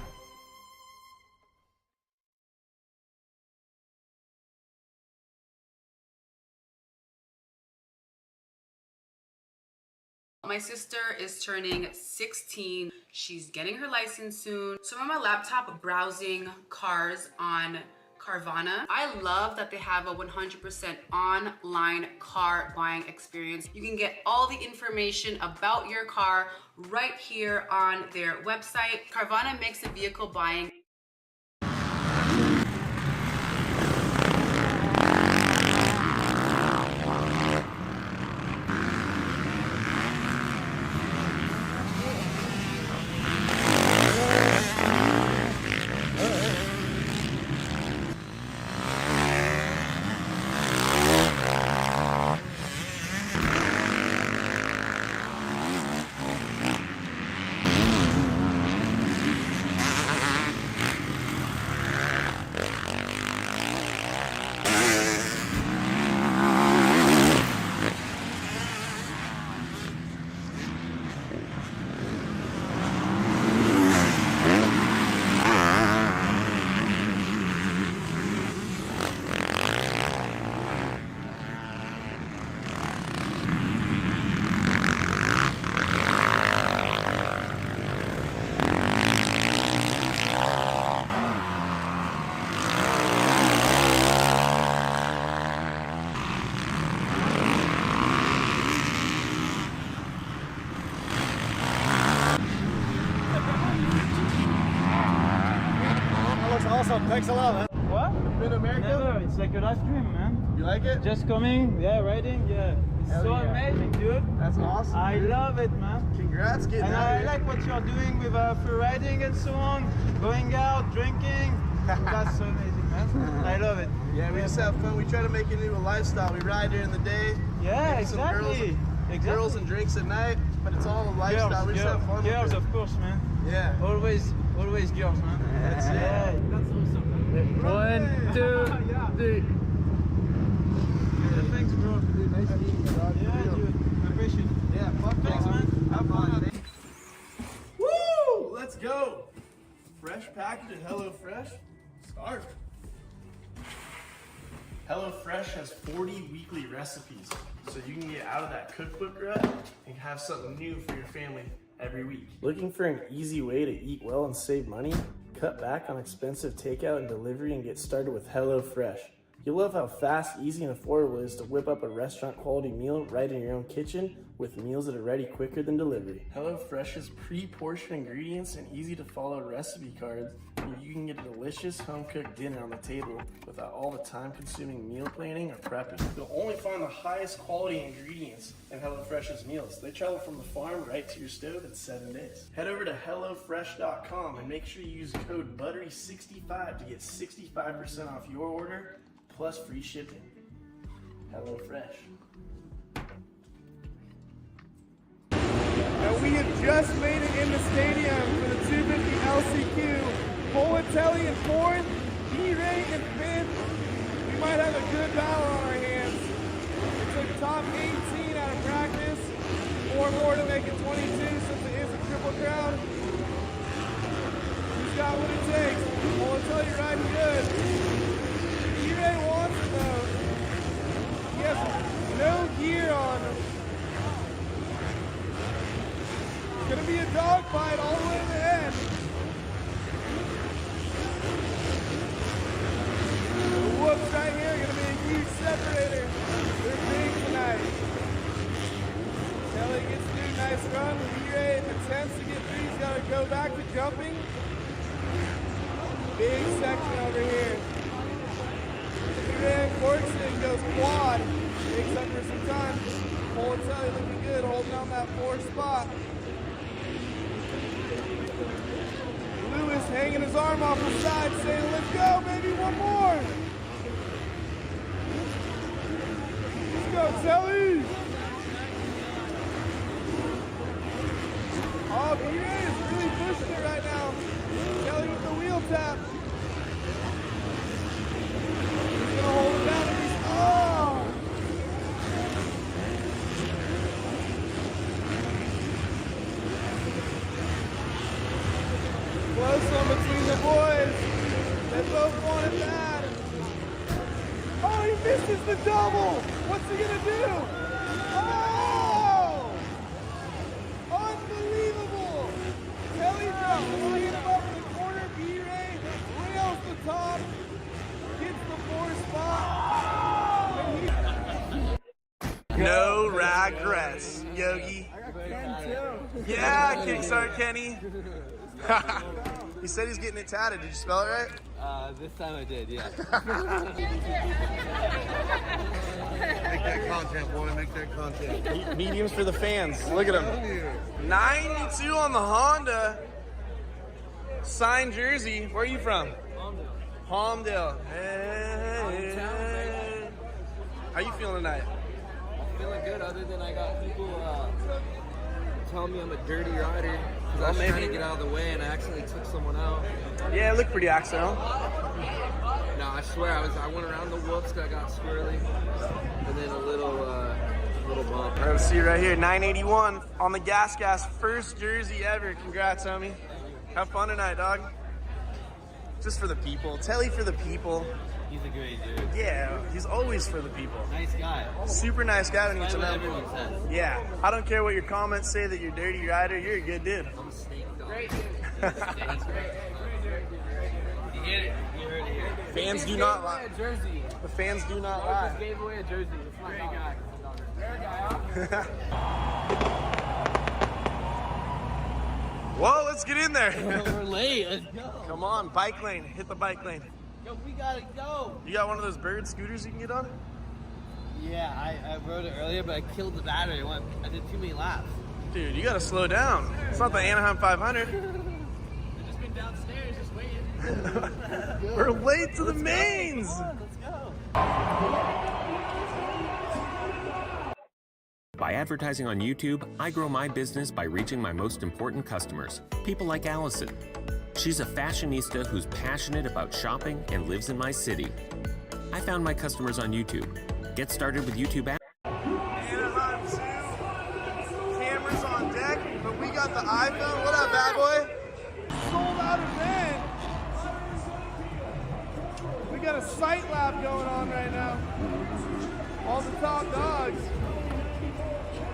My sister is turning 16. She's getting her license soon. So I'm on my laptop browsing cars on Carvana. I love that they have a 100% online car buying experience. You can get all the information about your car right here on their website. Carvana makes the vehicle buying Awesome. Thanks a lot, man. What? Been to America? Never. It's like a live stream, man. You like it? Just coming, yeah, riding, yeah. It's Hell so yeah. amazing, dude. That's awesome. I dude. love it, man. Congrats, getting and out I here. like what you're doing with free riding and so on, going out, drinking. That's so amazing, man. I love it. Yeah, we just have fun. We try to make it into a lifestyle. We ride during the day. Yeah, maybe some exactly. Girls and drinks at night, but it's all a lifestyle. We just have fun. Girls, with it. of course, man. Yeah. Always girls, man. That's it. Yeah. That's awesome. 1, 2, 3. Yeah, thanks, bro. Dude, nice meeting you, dog. Yeah, dude. I appreciate it. Yeah, fuck Thanks, man. Have fun. Woo! Let's go. Fresh package at HelloFresh. Start. HelloFresh has 40 weekly recipes, so you can get out of that cookbook rut and have something new for your family every week. Looking for an easy way to eat well and save money? Cut back on expensive takeout and delivery and get started with HelloFresh. You'll love how fast, easy, and affordable it is to whip up a restaurant quality meal right in your own kitchen with meals that are ready quicker than delivery. HelloFresh's pre-portioned ingredients and easy to follow recipe cards mean you can get a delicious home-cooked dinner on the table without all the time-consuming meal planning or prepping. You'll only find the highest quality ingredients in HelloFresh's meals. They travel from the farm right to your stove in 7 days. Head over to HelloFresh.com and make sure you use code BUTTERY65 to get 65% off your order plus free shipping. HelloFresh. Now we have just made it in the stadium for the 250 LCQ. Bolatelli in 4th, B-Ray in 5th. We might have a good battle on our hands. It took top 18 out of practice, 4 more to make it 22 since it is a triple crown. He's got what it takes. Bolatelli riding good. B-Ray wants it though. He has no gear on him. Gonna be a dogfight all the way to the end. The whoops right here are gonna be a huge separator. They're big tonight. Kelly gets to do a nice run. B-Ray attempts to get through. He's gotta go back to jumping. Big section over here. B-Ray uncorks it and goes quad. Takes up for some time. Bolatelli looking good, holding on that 4th spot. Lewis hanging his arm off the side saying, let's go, baby, one more. Let's go, Telly. Oh, B-Ray is really pushing it right now. Telly with the wheel tap. He's going to hold it down. Oh! Close one between the boys. They both want it bad. Oh, he misses the double. What's he gonna do? Oh! Unbelievable. Kelly drops flying him up in the corner. B-Ray rails the top. Gets the 4th spot. No regrets, Yogi. I got Ken too. Yeah, Kickstart Kenny. He said he's getting it tatted. Did you spell it right? This time I did, yeah. Make that content, boy. Make that content. Mediums for the fans. Look at him. 92 on the Honda. Signed jersey. Where are you from? Palmdale. Hey. How you feeling tonight? I'm feeling good, other than I got people telling me I'm a dirty rider. Because I was trying to get out of the way and I accidentally took someone out. Yeah, it looked pretty accidental. No, I swear, I went around the whoops because I got squirrely. And then a little bump. All right, let's see you right here. 981 on the gas. First jersey ever. Congrats, homie. Have fun tonight, dog. Just for the people. Telly for the people. He's a great dude. Yeah, he's always for the people. Nice guy. Super nice guy when you get to know him. Everyone says. Yeah, I don't care what your comments say that you're a dirty rider. You're a good dude. I'm a snake dog. Great dude. You get it? You heard it here. Fans do not lie. Jersey. The fans do not I lie. just gave away a jersey. It's my guy. Whoa, let's get in there. We're late. Let's go. Come on, bike lane. Hit the bike lane. Yo, we gotta go. You got one of those bird scooters you can get on? Yeah, I rode it earlier, but I killed the battery. I did too many laps. Dude, you gotta slow down. It's not the Anaheim 500. I've just been downstairs, just waiting. We're late to the mains. Let's go. By advertising on YouTube, I grow my business by reaching my most important customers, people like Allison. She's a fashionista who's passionate about shopping and lives in my city. I found my customers on YouTube. Get started with YouTube ads. Anaheim 2. Cameras on deck, but we got the iPhone. What up, bad boy? Sold out event. We got a sight lab going on right now. All the top dogs.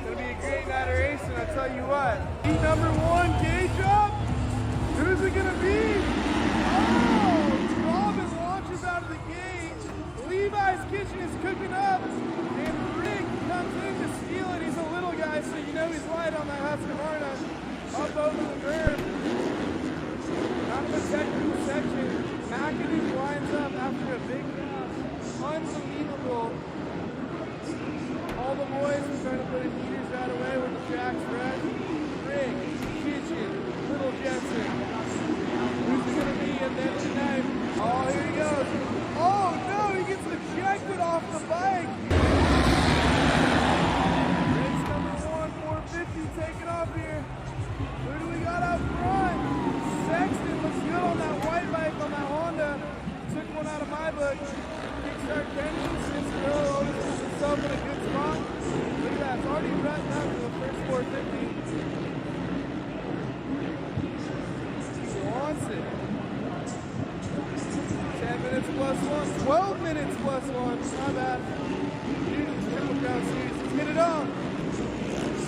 Gonna be a great night of racing, I tell you what. Heat number 1, gauge drop. Who's it gonna be? Oh, Robin launches out of the gate. Levi's kitchen is cooking up, and Rick comes in to steal it. He's a little guy, so you know he's light on that Husqvarna. Up over the berm. Out of the technical section. McAdoo lines up after a big pass. Unbelievable. All the boys are trying to put in heaters right away with the tracks fresh. Rick, Kitchen, Little Jetson. Who's it going to be at the end of the night? Oh, here he goes. Oh, no, he gets ejected off the bike. Race number 1, 450, taking off here. Who do we got out front? Sexton looks good on that white bike on that Honda. Took one out of my book. Kickstart Kenyon, Cincinnati, Otis puts himself in a good spot. Look at that, it's already rutting up to the first 450. He wants it. 10 minutes plus 1, 12 minutes plus 1. Not bad. Dude, this Triple Crown Series, let's get it on.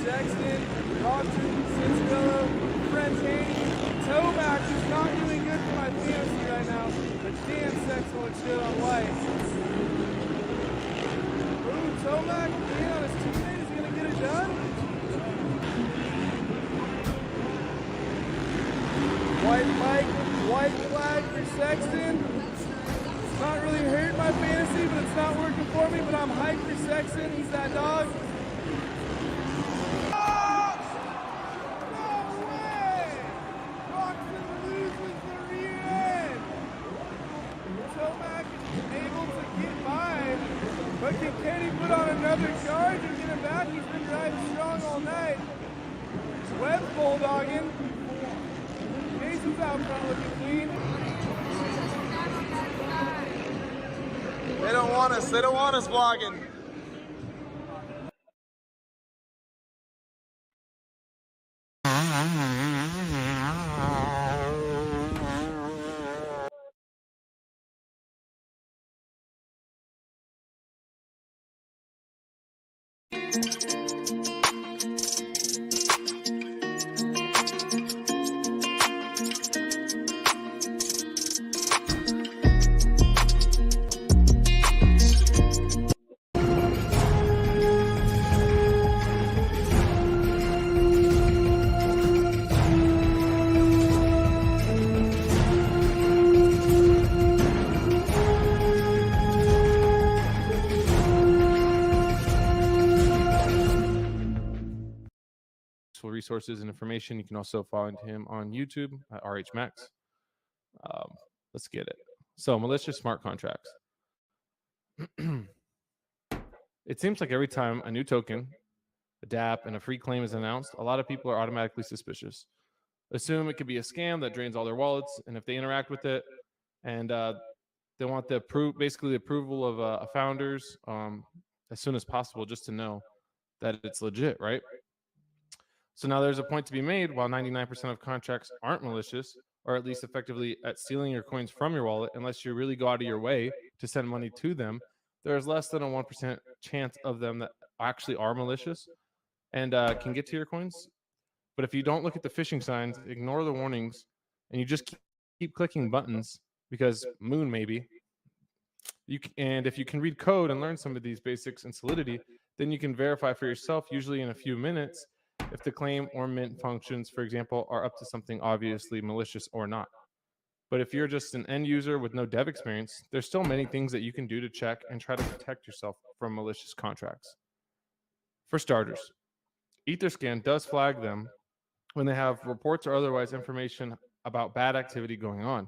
Sexton, Hodgson, Cincinnati, Brent Haney, Tomac, who's not doing good for my fantasy right now, but damn, Sexton looks good on white. Ooh, Tomac, being on his teammate, is he going to get it done? White bike, white flag for Sexton. It's not really hurting my fantasy, but it's not working for me, but I'm hyped for Sexton. He's that dog. But can Kenny put on another charge and get him back? He's been driving strong all night. Webb's bulldogging. Jason's out front looking clean. They don't want us. They don't want us vlogging. Resources and information. You can also find him on YouTube at RHMax. Let's get it. So, malicious smart contracts. It seems like every time a new token, a DApp, and a free claim is announced, a lot of people are automatically suspicious. Assume it could be a scam that drains all their wallets, and if they interact with it, and they want the basically the approval of founders as soon as possible, just to know that it's legit, right? So now there's a point to be made. While 99% of contracts aren't malicious, or at least effectively at stealing your coins from your wallet, unless you really go out of your way to send money to them, there's less than a 1% chance of them that actually are malicious and can get to your coins. But if you don't look at the phishing signs, ignore the warnings, and you just keep clicking buttons because moon maybe, and if you can read code and learn some of these basics in Solidity, then you can verify for yourself, usually in a few minutes, if the claim or mint functions, for example, are up to something obviously malicious or not. But if you're just an end user with no dev experience, there's still many things that you can do to check and try to protect yourself from malicious contracts. For starters, Etherscan does flag them when they have reports or otherwise information about bad activity going on,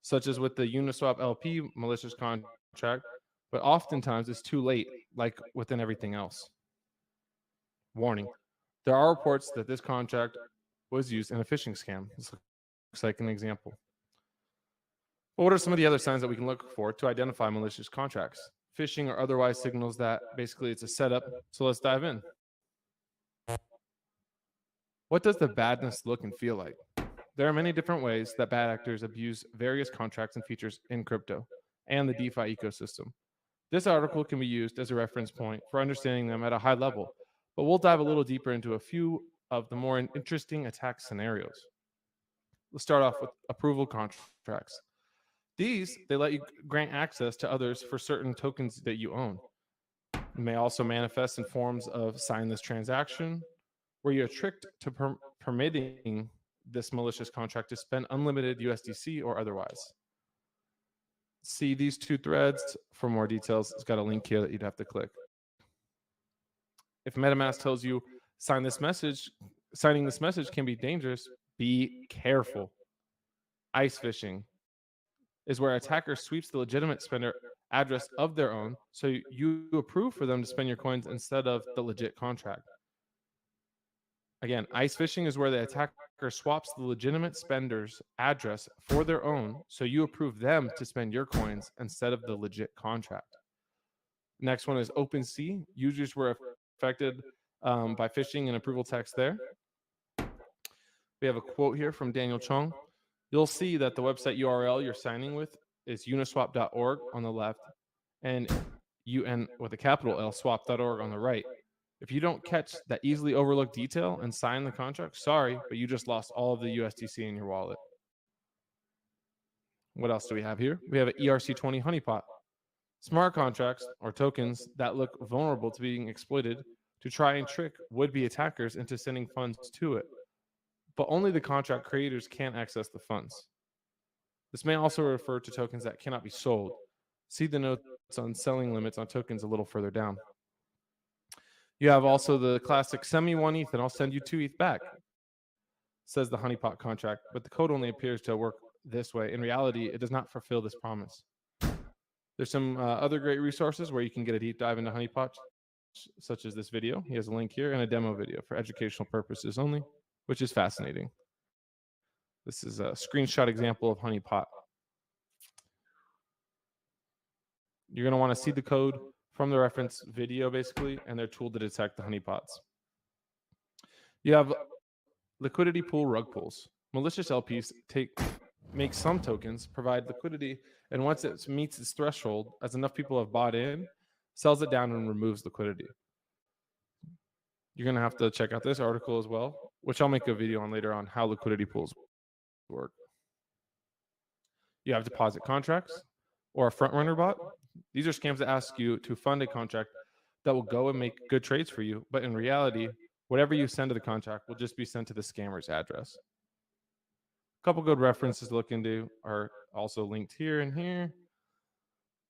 such as with the Uniswap LP malicious contract, but oftentimes it's too late, like within everything else. Warning, there are reports that this contract was used in a phishing scam. This looks like an example. But what are some of the other signs that we can look for to identify malicious contracts? Phishing or otherwise signals that basically it's a setup. So let's dive in. What does the badness look and feel like? There are many different ways that bad actors abuse various contracts and features in crypto and the DeFi ecosystem. This article can be used as a reference point for understanding them at a high level, but we'll dive a little deeper into a few of the more interesting attack scenarios. Let's start off with approval contracts. These, they let you grant access to others for certain tokens that you own. It may also manifest in forms of sign this transaction, where you're tricked to permitting this malicious contract to spend unlimited USDC or otherwise. See these two threads for more details. It's got a link here that you'd have to click. If MetaMask tells you signing this message can be dangerous, be careful. Ice phishing is where attacker sweeps the legitimate spender address of their own, so you approve for them to spend your coins instead of the legit contract. Again, ice phishing is where the attacker swaps the legitimate spender's address for their own, so you approve them to spend your coins instead of the legit contract. Next one is OpenSea. Users were affected by phishing and approval text there. We have a quote here from Daniel Chung. You'll see that the website URL you're signing with is uniswap.org on the left and UN with a capital L swap.org on the right. If you don't catch that easily overlooked detail and sign the contract, sorry, but you just lost all of the USDC in your wallet. What else do we have here? We have an ERC20 honeypot. Smart contracts or tokens that look vulnerable to being exploited to try and trick would-be attackers into sending funds to it. But only the contract creators can access the funds. This may also refer to tokens that cannot be sold. See the notes on selling limits on tokens a little further down. You have also the classic send me 1 ETH and I'll send you 2 ETH back, says the honeypot contract, but the code only appears to work this way. In reality, it does not fulfill this promise. There's some other great resources where you can get a deep dive into honeypot, such as this video. He has a link here and a demo video for educational purposes only, which is fascinating. This is a screenshot example of honeypot. You're going to want to see the code from the reference video, basically, and their tool to detect the honeypots. You have liquidity pool rug pulls. Malicious LPs make some tokens, provide liquidity, and once it meets its threshold, as enough people have bought in, sells it down and removes liquidity. You're going to have to check out this article as well, which I'll make a video on later on how liquidity pools work. You have deposit contracts or a front runner bot. These are scams that ask you to fund a contract that will go and make good trades for you, but in reality, whatever you send to the contract will just be sent to the scammer's address. A couple good references to look into are also linked here and here,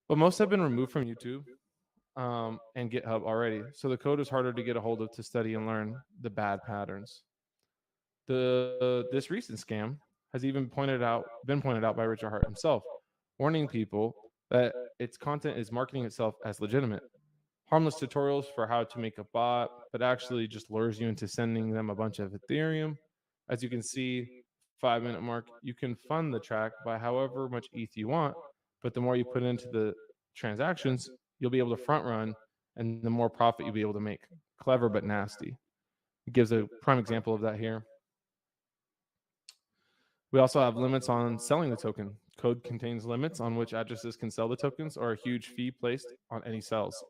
but most have been removed from YouTube and GitHub already, so the code is harder to get a hold of to study and learn the bad patterns. This recent scam has even been pointed out by Richard Hart himself, warning people that its content is marketing itself as legitimate. Harmless tutorials for how to make a bot, but actually just lures you into sending them a bunch of Ethereum. As you can see, 5-minute mark, you can fund the track by however much ETH you want, but the more you put into the transactions, you'll be able to front run, and the more profit you'll be able to make. Clever but nasty. It gives a prime example of that here. We also have limits on selling the token. Code contains limits on which addresses can sell the tokens or a huge fee placed on any sales.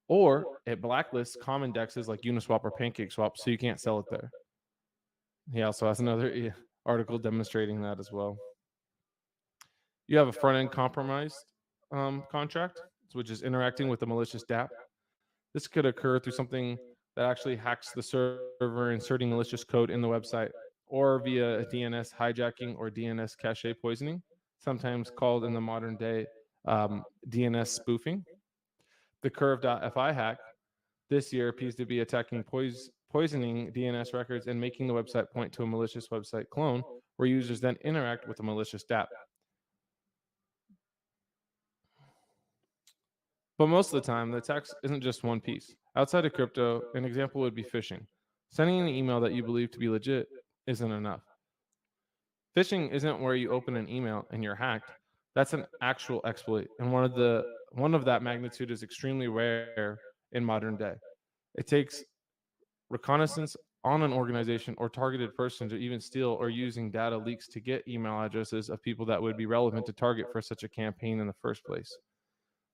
Or it blacklists common dexes like Uniswap or PancakeSwap, so you can't sell it there. He also has another article demonstrating that as well. You have a front-end compromised contract, which is interacting with a malicious dApp. This could occur through something that actually hacks the server, inserting malicious code in the website, or via a DNS hijacking or DNS cache poisoning, sometimes called in the modern day DNS spoofing. The curve.fi hack this year appears to be attacking poisoning DNS records and making the website point to a malicious website clone where users then interact with a malicious DApp. But most of the time, the attack isn't just one piece. Outside of crypto, an example would be phishing. Sending an email that you believe to be legit isn't enough. Phishing isn't where you open an email and you're hacked. That's an actual exploit, and one of that magnitude is extremely rare in modern day. It takes reconnaissance on an organization or targeted person to even steal or using data leaks to get email addresses of people that would be relevant to target for such a campaign in the first place.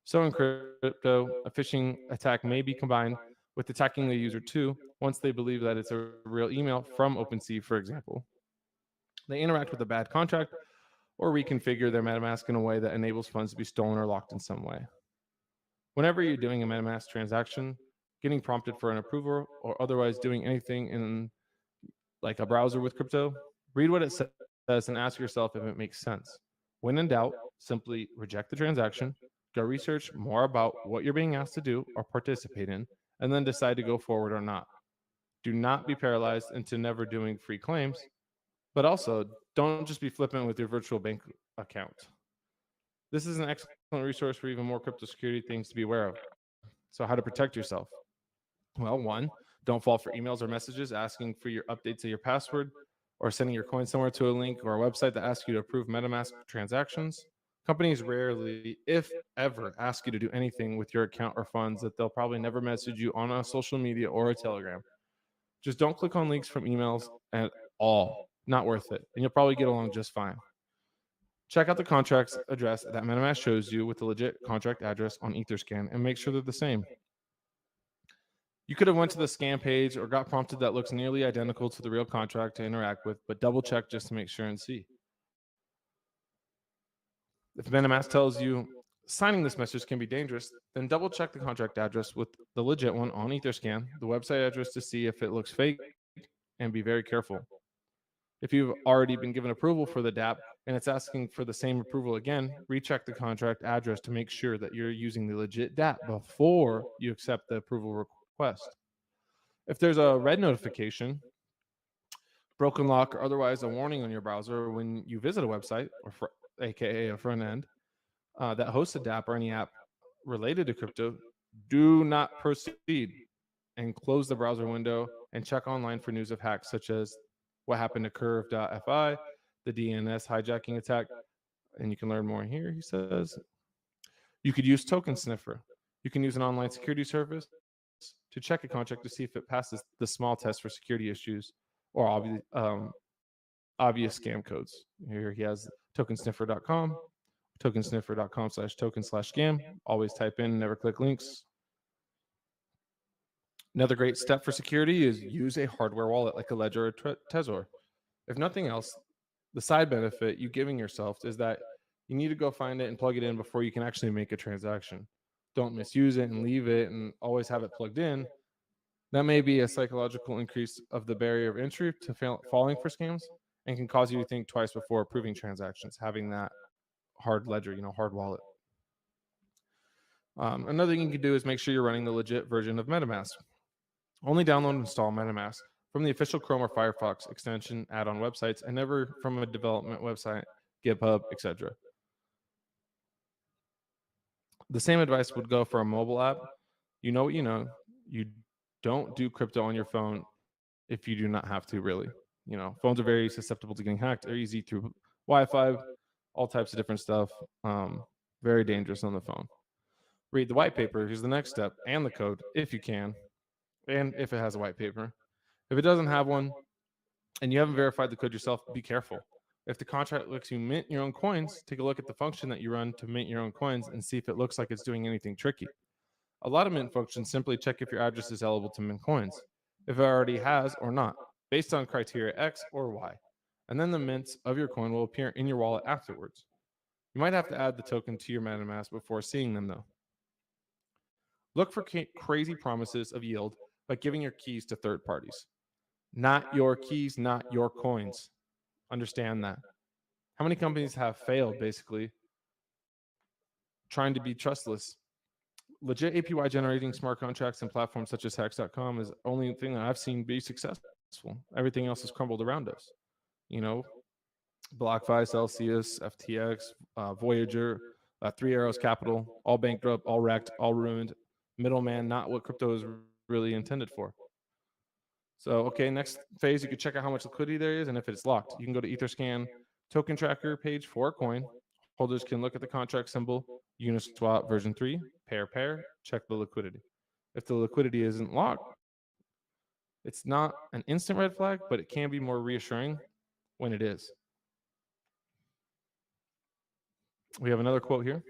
So in crypto, a phishing attack may be combined with attacking the user too, once they believe that it's a real email from OpenSea, for example. They interact with a bad contract or reconfigure their MetaMask in a way that enables funds to be stolen or locked in some way. Whenever you're doing a MetaMask transaction, getting prompted for an approval, or otherwise doing anything in like a browser with crypto, read what it says and ask yourself if it makes sense. When in doubt, simply reject the transaction, go research more about what you're being asked to do or participate in, and then decide to go forward or not. Do not be paralyzed into never doing free claims, but also don't just be flippant with your virtual bank account. This is an excellent resource for even more crypto security things to be aware of. So, how to protect yourself? Well, one, don't fall for emails or messages asking for your updates of your password or sending your coin somewhere to a link or a website that asks you to approve MetaMask transactions. Companies rarely, if ever, ask you to do anything with your account or funds that they'll probably never message you on a social media or a Telegram. Just don't click on links from emails at all. Not worth it. And you'll probably get along just fine. Check out the contract's address that MetaMask shows you with the legit contract address on Etherscan and make sure they're the same. You could have went to the scam page or got prompted that looks nearly identical to the real contract to interact with, but double check just to make sure and see. If MetaMask tells you signing this message can be dangerous, then double check the contract address with the legit one on Etherscan, the website address to see if it looks fake, and be very careful. If you've already been given approval for the DApp and it's asking for the same approval again, recheck the contract address to make sure that you're using the legit DApp before you accept the approval request. If there's a red notification, broken lock, or otherwise a warning on your browser when you visit a website, or aka a front end, that hosts a DApp or any app related to crypto, do not proceed and close the browser window and check online for news of hacks such as what happened to curve.fi, the DNS hijacking attack, and you can learn more here, he says. You could use Token Sniffer. You can use an online security service to check a contract to see if it passes the small test for security issues or obvious scam codes. Here he has tokensniffer.com, tokensniffer.com/token/scam. Always type in, never click links. Another great step for security is use a hardware wallet like a Ledger or Trezor. If nothing else, the side benefit you giving yourself is that you need to go find it and plug it in before you can actually make a transaction. Don't misuse it and leave it and always have it plugged in. That may be a psychological increase of the barrier of entry to falling for scams and can cause you to think twice before approving transactions, having that hard ledger, hard wallet. Another thing you can do is make sure you're running the legit version of MetaMask. Only download and install MetaMask from the official Chrome or Firefox extension add-on websites and never from a development website, GitHub, etc. The same advice would go for a mobile app. You know what you know. You don't do crypto on your phone if you do not have to, really. Phones are very susceptible to getting hacked. They're easy through Wi-Fi, all types of different stuff. Very dangerous on the phone. Read the white paper. Here's the next step, and the code, if you can, and if it has a white paper. If it doesn't have one, and you haven't verified the code yourself, be careful. If the contract lets you mint your own coins, take a look at the function that you run to mint your own coins and see if it looks like it's doing anything tricky. A lot of mint functions simply check if your address is eligible to mint coins, if it already has or not, based on criteria X or Y. And then the mints of your coin will appear in your wallet afterwards. You might have to add the token to your MetaMask before seeing them, though. Look for crazy promises of yield by giving your keys to third parties. Not your keys, not your coins. Understand that. How many companies have failed basically trying to be trustless? Legit APY generating smart contracts and platforms such as Hex.com is the only thing that I've seen be successful. Everything else has crumbled around us. You know, BlockFi, Celsius, FTX, Voyager, Three Arrows Capital, all bankrupt, all wrecked, all ruined. Middleman, not what crypto is really intended for. So, okay, next phase, you can check out how much liquidity there is and if it's locked. You can go to Etherscan token tracker page for a coin. Holders can look at the contract symbol, Uniswap version 3, pair, check the liquidity. If the liquidity isn't locked, it's not an instant red flag, but it can be more reassuring when it is. We have another quote here.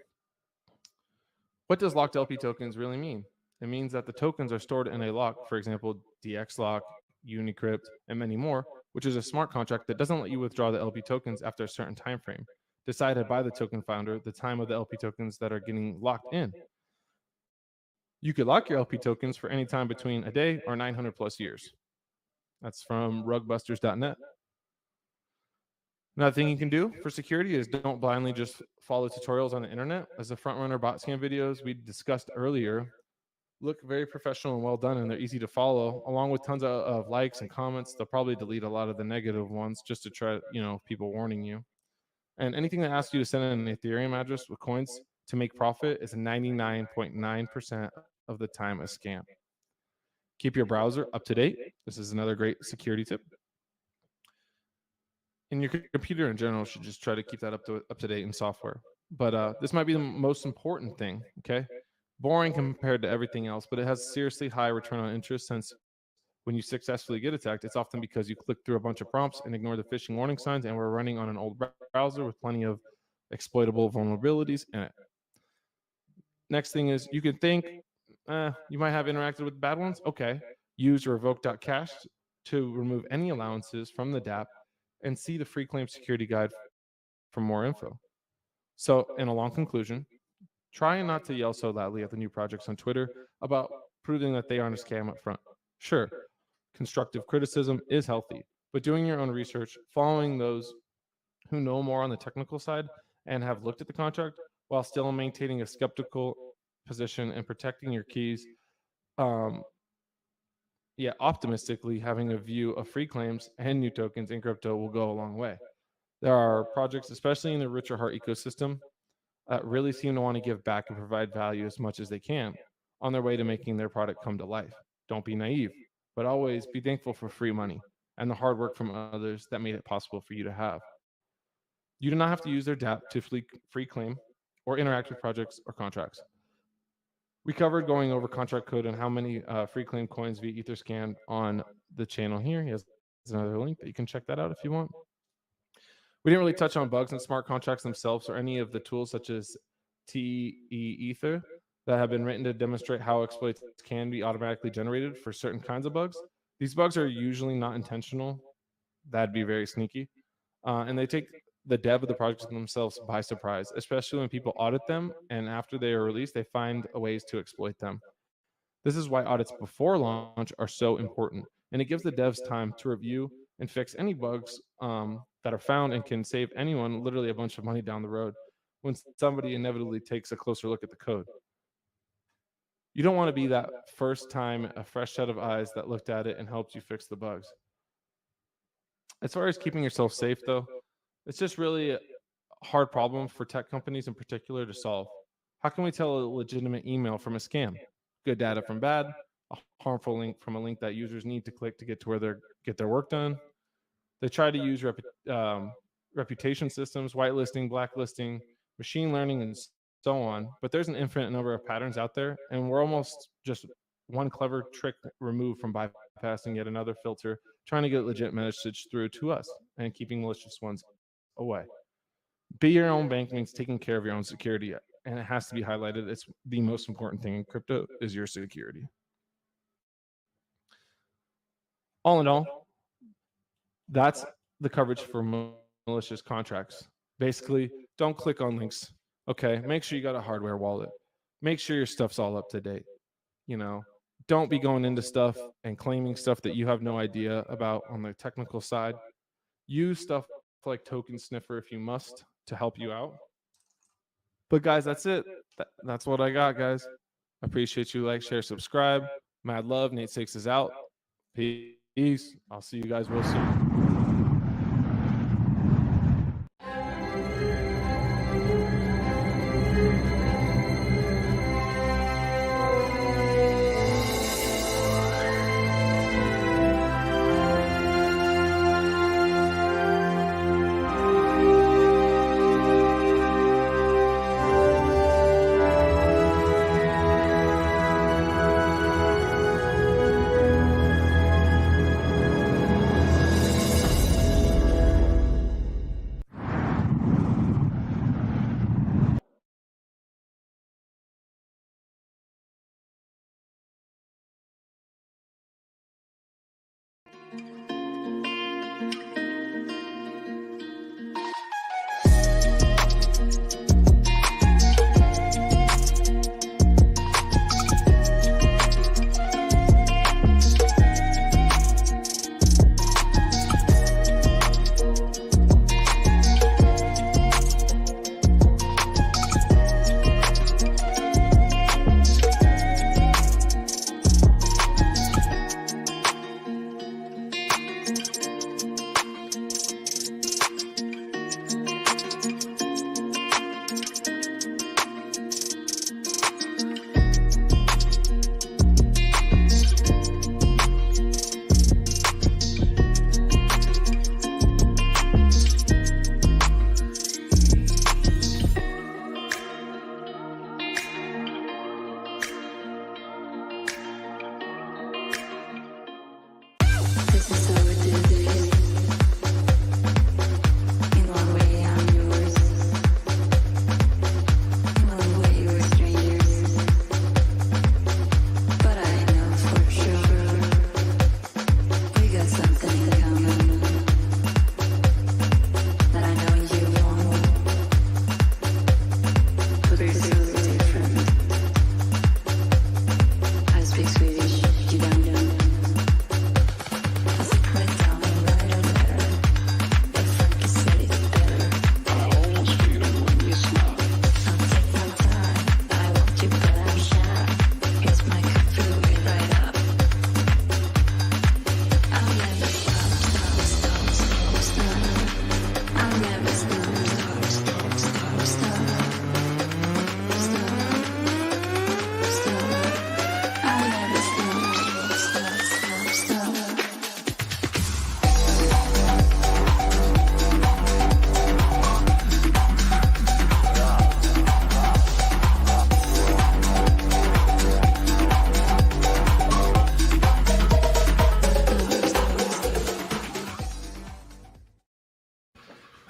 What does locked LP tokens really mean? It means that the tokens are stored in a lock, for example, DX lock, Unicrypt, and many more, which is a smart contract that doesn't let you withdraw the LP tokens after a certain time frame, decided by the token founder, the time of the LP tokens that are getting locked in. You could lock your LP tokens for any time between a day or 900 plus years. That's from rugbusters.net. Another thing you can do for security is don't blindly just follow tutorials on the internet. As the frontrunner bot scam videos we discussed earlier look very professional and well done, and they're easy to follow, along with tons of likes and comments. They'll probably delete a lot of the negative ones just to try, people warning you. And anything that asks you to send in an Ethereum address with coins to make profit is 99.9% of the time a scam. Keep your browser up to date. This is another great security tip. And your computer in general should just try to keep that up to date in software. But this might be the most important thing, okay? Boring compared to everything else, but it has seriously high return on interest, since when you successfully get attacked, it's often because you click through a bunch of prompts and ignore the phishing warning signs, and we're running on an old browser with plenty of exploitable vulnerabilities in it. Next thing is, you can think you might have interacted with bad ones. Okay, use revoke.cash to remove any allowances from the dApp and see the free claim security guide for more info. So, in a long conclusion, try not to yell so loudly at the new projects on Twitter about proving that they aren't a scam up front. Sure, constructive criticism is healthy, but doing your own research, following those who know more on the technical side and have looked at the contract while still maintaining a skeptical position and protecting your keys, optimistically having a view of free claims and new tokens in crypto will go a long way. There are projects, especially in the richer heart ecosystem, that really seem to want to give back and provide value as much as they can on their way to making their product come to life. Don't be naive, but always be thankful for free money and the hard work from others that made it possible for you to have. You do not have to use their dApp to free claim or interact with projects or contracts. We covered going over contract code and how many free claim coins via Etherscan on the channel here. He has another link that you can check that out if you want. We didn't really touch on bugs in smart contracts themselves or any of the tools such as TE-Ether that have been written to demonstrate how exploits can be automatically generated for certain kinds of bugs. These bugs are usually not intentional. That'd be very sneaky. And they take the dev of the projects themselves by surprise, especially when people audit them, and after they are released, they find ways to exploit them. This is why audits before launch are so important, and it gives the devs time to review and fix any bugs that are found, and can save anyone literally a bunch of money down the road when somebody inevitably takes a closer look at the code. You don't want to be that first time a fresh set of eyes that looked at it and helped you fix the bugs. As far as keeping yourself safe, though, it's just really a hard problem for tech companies in particular to solve. How can we tell a legitimate email from a scam? Good data from bad, a harmful link from a link that users need to click to get to where they get their work done. They try to use reputation systems, whitelisting, blacklisting, machine learning, and so on. But there's an infinite number of patterns out there, and we're almost just one clever trick removed from bypassing yet another filter, trying to get legit message through to us and keeping malicious ones away. Be your own bank means taking care of your own security, and it has to be highlighted. It's the most important thing in crypto is your security. All in all, that's the coverage for malicious contracts. Basically, don't click on links. Okay, make sure you got a hardware wallet. Make sure your stuff's all up to date. don't be going into stuff and claiming stuff that you have no idea about on the technical side. Use stuff like Token Sniffer if you must to help you out. But guys, that's it. That's what I got, guys. I appreciate you. Like, share, subscribe. Mad love. Nate Six is out. Peace. I'll see you guys real soon.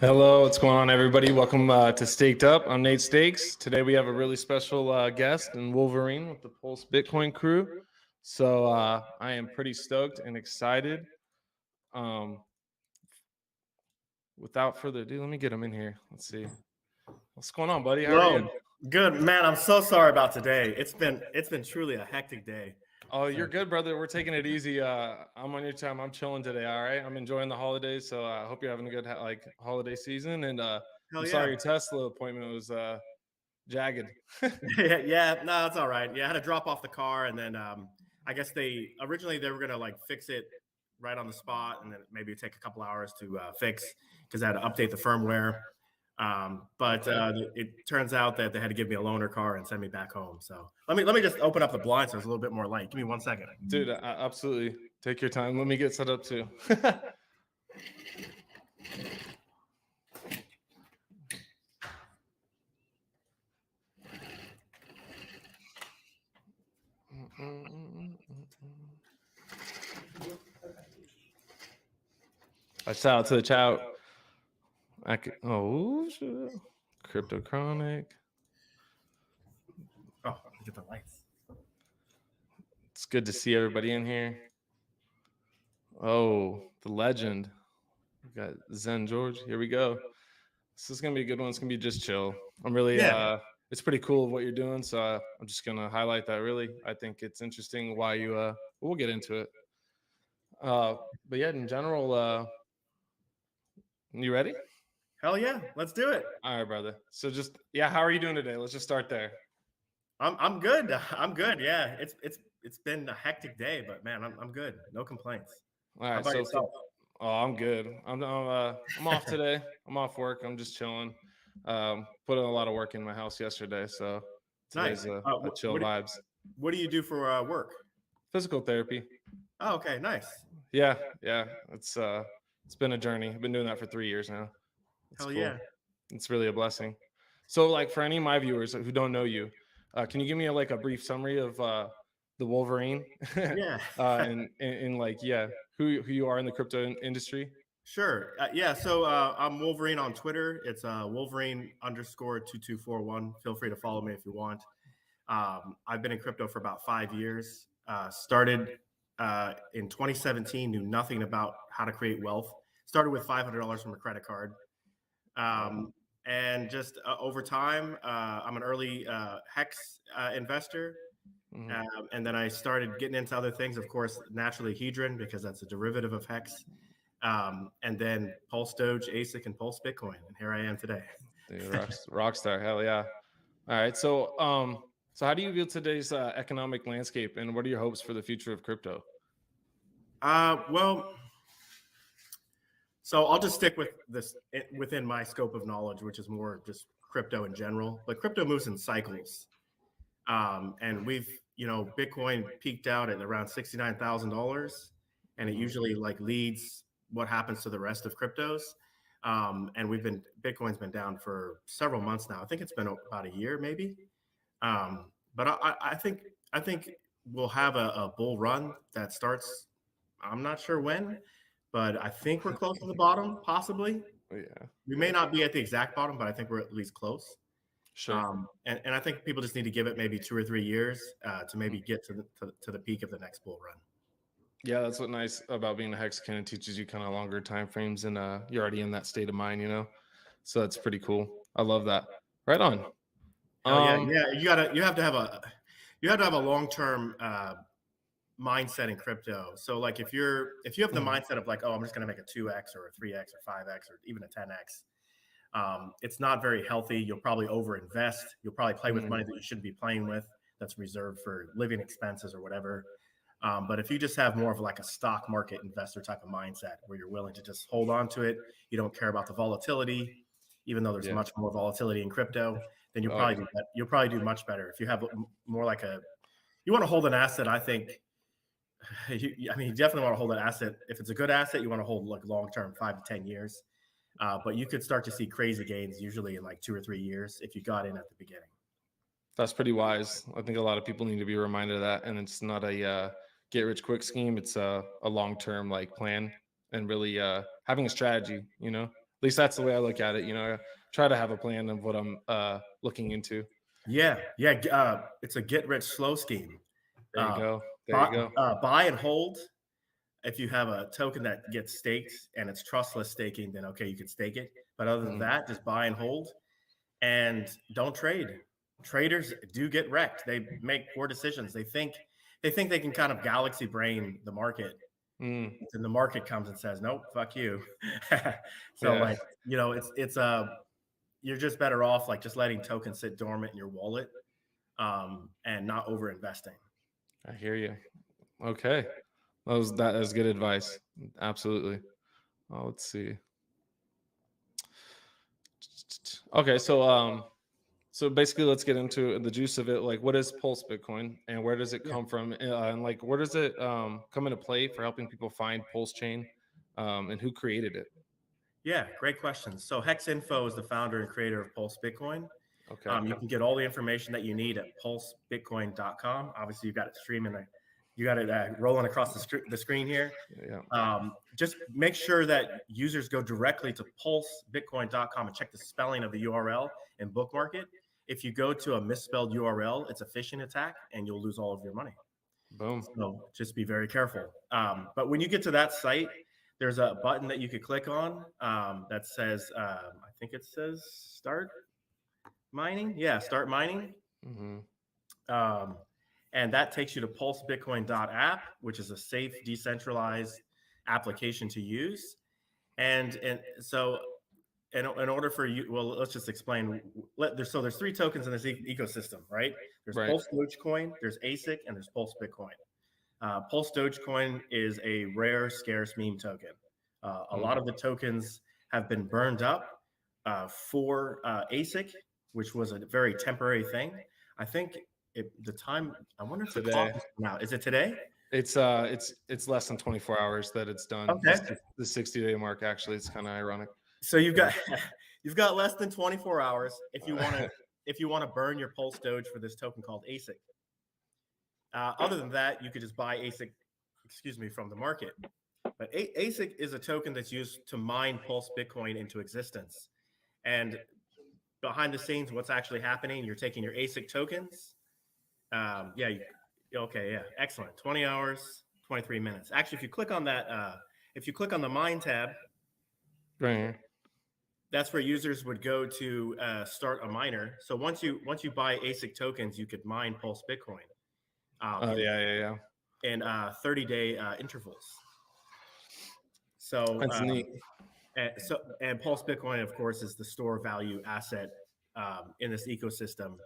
Hello, what's going on, everybody? Welcome to Staked Up. I'm Nate Stakes. Today we have a really special guest in Wolverine with the Pulse Bitcoin crew. So I am pretty stoked and excited. Without further ado, let me get him in here. Let's see. What's going on, buddy? How are you? Good, man. I'm so sorry about today. It's been truly a hectic day. Oh, you're good, brother. We're taking it easy. I'm on your time. I'm chilling today. All right. I'm enjoying the holidays. So I hope you're having a good holiday season. And I'm sorry your Tesla appointment was jagged. yeah, no, it's all right. Yeah, I had to drop off the car, and then I guess they originally were gonna fix it right on the spot, and then maybe take a couple hours to fix because I had to update the firmware. But it turns out that they had to give me a loaner car and send me back home. So let me just open up the blinds so there's a little bit more light. Give me 1 second. Dude, absolutely. Take your time. Let me get set up too. I shout out to the chat. Crypto Chronic. Oh, get the lights. It's good to see everybody in here. Oh, the legend. We got Zen George. Here we go. This is gonna be a good one. It's gonna be just chill. I'm really it's pretty cool what you're doing. So I'm just gonna highlight that. Really, I think it's interesting why you. We'll get into it. Uh, but yeah, in general, you ready? Hell yeah, let's do it. All right, brother. So just yeah, how are you doing today? Let's just start there. I'm good. I'm good. Yeah, it's been a hectic day, but man, I'm good. No complaints. All How right, about so yourself? I'm good. I'm off today. I'm off work. I'm just chilling. Put in a lot of work in my house yesterday, so Nice. today's a chill What, vibes. what do you do for work? Physical therapy. Oh, okay, nice. Yeah, yeah. It's been a journey. I've been doing that for 3 years now. It's Hell cool. yeah. It's really a blessing. So, like for any of my viewers who don't know you, can you give me like a brief summary of the Wolverine, Yeah. and like yeah, who you are in the crypto industry? Sure. Yeah. So I'm Wolverine on Twitter. It's Wolverine _ 2241. Feel free to follow me if you want. I've been in crypto for about 5 years. Started in 2017. Knew nothing about how to create wealth. Started with $500 from a credit card. And just over time, I'm an early Hex investor. Mhm. And then I started getting into other things, of course, naturally Hedron, because that's a derivative of Hex. And then Pulse Doge, ASIC, and Pulse Bitcoin. And here I am today. Dude, rock star, hell yeah. All right, so how do you view today's economic landscape, and what are your hopes for the future of crypto? Well, so I'll just stick with this within my scope of knowledge, which is more just crypto in general. But crypto moves in cycles. And Bitcoin peaked out at around $69,000, and it usually like leads what happens to the rest of cryptos. And Bitcoin's been down for several months now. I think it's been about a year, maybe. But I think we'll have a bull run that starts. I'm not sure when, but I think we're close to the bottom, possibly. Yeah, We may not be at the exact bottom, but I think we're at least close. Sure. And I think people just need to give it maybe 2 or 3 years to maybe get to the peak of the next bull run. Yeah, that's what nice about being a hexagon. It teaches you kind of longer time frames, and you're already in that state of mind, So that's pretty cool. I love that. Right on. Hell yeah, yeah. You have to have a long-term mindset in crypto. So like if you have the mindset of like, oh, I'm just going to make a 2x or a 3x or 5x or even a 10x, it's not very healthy. You'll probably overinvest. You'll probably play with money that you shouldn't be playing with. That's reserved for living expenses or whatever. But if you just have more of like a stock market investor type of mindset where you're willing to just hold on to it, you don't care about the volatility, even though there's much more volatility in crypto, then you'll probably do much better. If you have more like you want to hold an asset, I think. You definitely want to hold an asset. If it's a good asset, you want to hold like long term, 5 to 10 years. But you could start to see crazy gains usually in like 2 or 3 years if you got in at the beginning. That's pretty wise. I think a lot of people need to be reminded of that. And it's not a get rich quick scheme. It's a long-term like plan, and really having a strategy, At least that's the way I look at it. I try to have a plan of what I'm looking into. Yeah. It's a get rich slow scheme. There you go. There you go. Buy and hold. If you have a token that gets staked and it's trustless staking, then okay, you can stake it. But other than that, just buy and hold, and don't trade. Traders do get wrecked. They make poor decisions. They think they can kind of galaxy brain the market, and the market comes and says, "Nope, fuck you." So it's you're just better off like just letting tokens sit dormant in your wallet, and not over investing. I hear you. Okay. That is good advice. Absolutely. Let's see. Okay, so basically let's get into the juice of it. Like, what is Pulse Bitcoin, and where does it come from? And like, where does it come into play for helping people find Pulse Chain, and who created it? Yeah, great question. So Hex Info is the founder and creator of Pulse Bitcoin. Okay. You can get all the information that you need at pulsebitcoin.com. Obviously, you've got it streaming. You got it rolling across the screen here. Yeah. Just make sure that users go directly to pulsebitcoin.com and check the spelling of the URL and bookmark it. If you go to a misspelled URL, it's a phishing attack and you'll lose all of your money. Boom. So just be very careful. But when you get to that site, there's a button that you could click on that says, I think it says start. mining. Yeah, start mining. Um, and that takes you to pulsebitcoin.app, which is a safe, decentralized application to use. And so in order for you, well, let's just explain. There's 3 tokens in this ecosystem, right? There's Right. Pulse Dogecoin, there's ASIC, and there's Pulse Bitcoin. Pulse Dogecoin is a rare, scarce meme token. A lot of the tokens have been burned up for ASIC, which was a very temporary thing. I think the time. I wonder if the Today. clock is now. Is it today? It's less than 24 hours that it's done. Okay. The 60-day mark, actually, it's kind of ironic. So you've got less than 24 hours if you want to burn your Pulse Doge for this token called ASIC. Other than that, you could just buy ASIC, from the market. But ASIC is a token that's used to mine Pulse Bitcoin into existence. And behind the scenes, what's actually happening? You're taking your ASIC tokens. Excellent. 20 hours, 23 minutes. Actually, if you click on that, if you click on the mine tab, right here, that's where users would go to start a miner. So once you buy ASIC tokens, you could mine Pulse Bitcoin. In 30-day intervals. So that's neat. And Pulse Bitcoin, of course, is the store value asset in this ecosystem.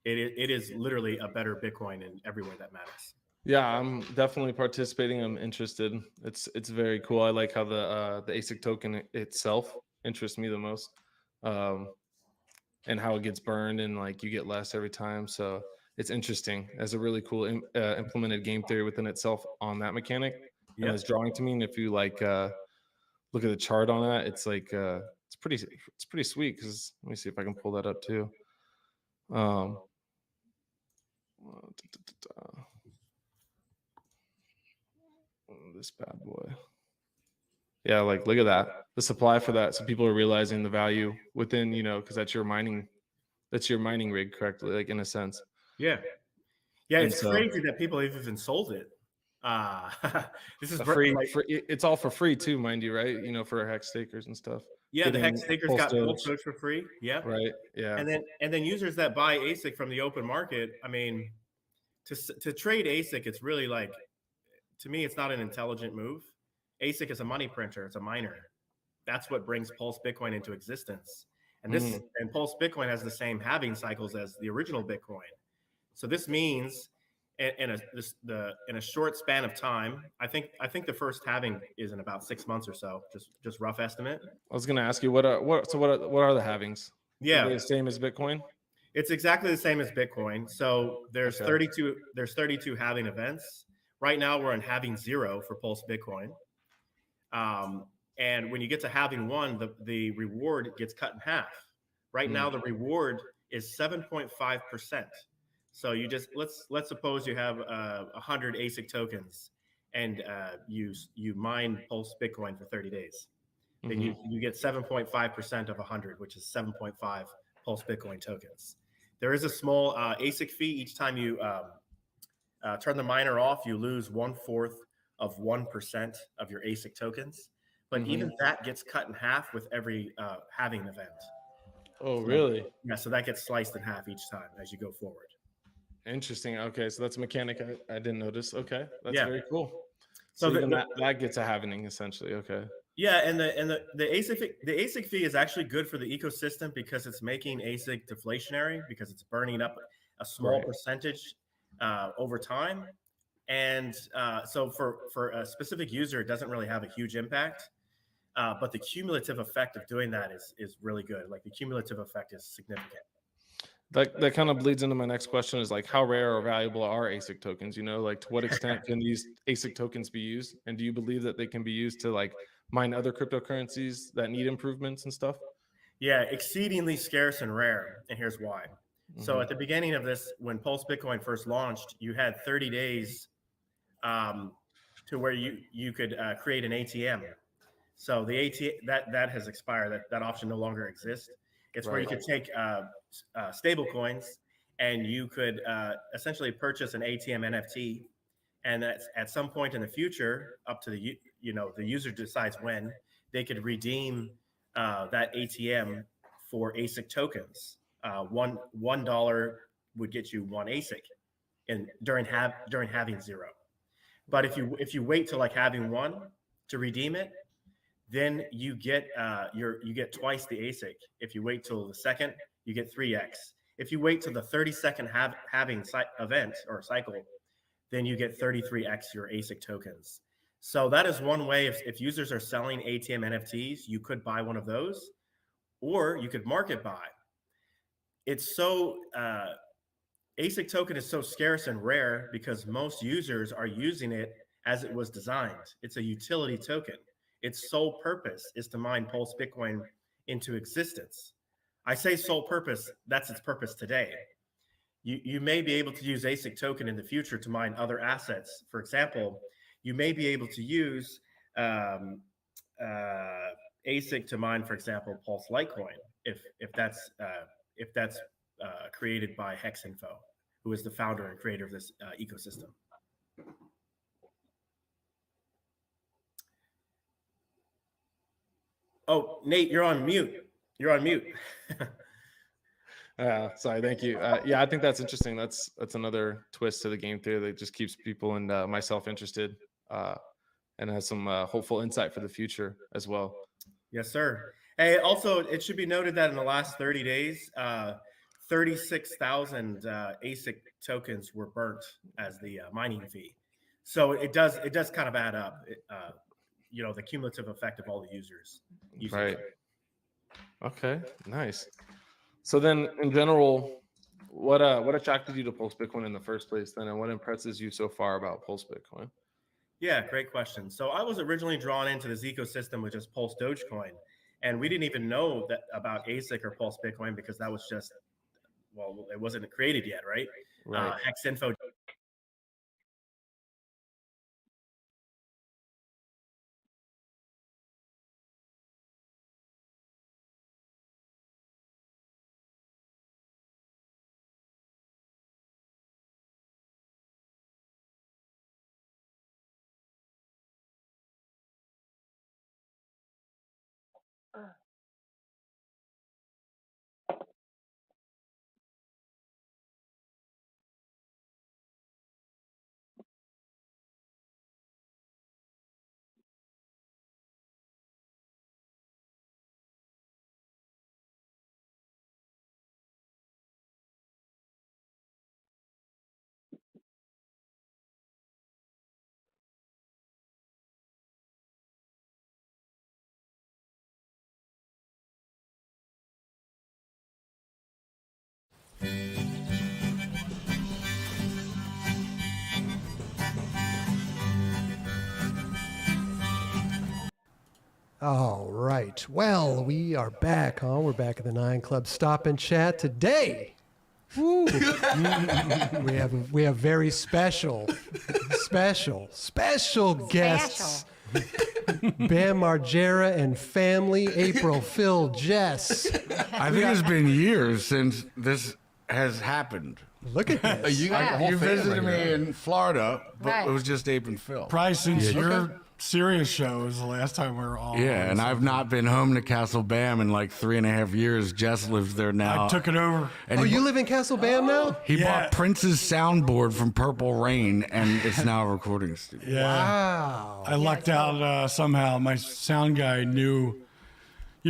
It is literally a better Bitcoin in every way that matters. Yeah, I'm definitely participating. I'm interested. It's very cool. I like how the ASIC token itself interests me the most, and how it gets burned and like you get less every time. So it's interesting as a really cool implemented game theory within itself on that mechanic. And it's drawing to me. And if you like look at the chart on that, it's like it's pretty sweet. Because let me see if I can pull that up too. This bad boy. Yeah, like look at that. The supply for that. So people are realizing the value within, because that's your mining rig, correctly, like in a sense. Yeah. Yeah, it's crazy that people have even sold it. This is free. It's all for free too, mind you, right? For hex stakers and stuff. Yeah, the hex stakers got Pulse Doge for free. Yeah. Right. Yeah. And then users that buy ASIC from the open market. I mean, to trade ASIC, it's really like, to me, it's not an intelligent move. ASIC is a money printer. It's a miner. That's what brings Pulse Bitcoin into existence. And and Pulse Bitcoin has the same halving cycles as the original Bitcoin. So this means in a short span of time, I think the first halving is in about 6 months or so, just rough estimate. I was going to ask you what are the halvings? Yeah, are they the same as Bitcoin? It's exactly the same as Bitcoin. So there's 32 halving events. Right now we're in halving 0 for Pulse Bitcoin. And when you get to halving 1, the reward gets cut in half. Right now the reward is 7.5%. So you just let's suppose you have 100 ASIC tokens, and you mine Pulse Bitcoin for 30 days. Then you get 7.5% of 100, which is 7.5 Pulse Bitcoin tokens. There is a small ASIC fee each time you turn the miner off. You lose 1/4 of 1% of your ASIC tokens, but even that gets cut in half with every halving event. Oh, really? Yeah, so that gets sliced in half each time as you go forward. Interesting. Okay, so that's a mechanic I didn't notice. Okay, that's very cool. So even that gets a halving essentially. Okay. Yeah, and the ASIC fee is actually good for the ecosystem because it's making ASIC deflationary, because it's burning up a small percentage over time, and so for a specific user, it doesn't really have a huge impact. But the cumulative effect of doing that is really good. Like the cumulative effect is significant. That kind of bleeds into my next question, is like, how rare or valuable are ASIC tokens? Like to what extent can these ASIC tokens be used? And do you believe that they can be used to like mine other cryptocurrencies that need improvements and stuff? Yeah, exceedingly scarce and rare. And here's why. So at the beginning of this, when Pulse Bitcoin first launched, you had 30 days to where you could create an ATM. So the ATM that has expired. That option no longer exists. It's where you could take stable coins and you could essentially purchase an ATM NFT, and at some point in the future, up to the user decides when, they could redeem that ATM for ASIC tokens. $1 would get you one ASIC during having 0. But if you wait till like having 1 to redeem it, then you get you get twice the ASIC. If you wait till the second, you get 3x. If you wait till the 30-second having event or cycle, then you get 33x your ASIC tokens. So that is one way. If users are selling ATM NFTs, you could buy one of those, or you could market buy. It's so ASIC token is so scarce and rare because most users are using it as it was designed. It's a utility token. Its sole purpose is to mine Pulse Bitcoin into existence. I say sole purpose, that's its purpose today. You may be able to use ASIC token in the future to mine other assets. For example, you may be able to use ASIC to mine, for example, Pulse Litecoin, if that's created by HexInfo, who is the founder and creator of this ecosystem. Oh, Nate, you're on mute. You're on mute. Sorry, thank you. Yeah, I think that's interesting. That's another twist to the game theory that just keeps people and myself interested, and has some hopeful insight for the future as well. Yes, sir. Hey, also, it should be noted that in the last 30 days, 36,000 ASIC tokens were burnt as the mining fee. So it does kind of add up. The cumulative effect of all the users. Right. Okay. Nice. So then, in general, what attracted you to Pulse Bitcoin in the first place then, and what impresses you so far about Pulse Bitcoin? Yeah, great question. So I was originally drawn into this ecosystem with just Pulse Dogecoin, and we didn't even know that about ASIC or Pulse Bitcoin because that was just, well, it wasn't created yet, right? Right. HexInfo. All right. Well, we are back, huh? We're back at the 9 Club Stop and Chat today. Woo. we have very special guests. Bam Margera and family, April, Phil, Jess. I think it's been years since this has happened. Look at this. You visited me in Florida, but it was just Abe and Phil. Probably since your Serious show was the last time we were all. Yeah, and I've not been home to Castle Bam in like 3.5 years. Jess lives there now. I took it over. And you live in Castle Bam now? He bought Prince's soundboard from Purple Rain, and it's now a recording studio. Yeah. Wow. I lucked out somehow. My sound guy knew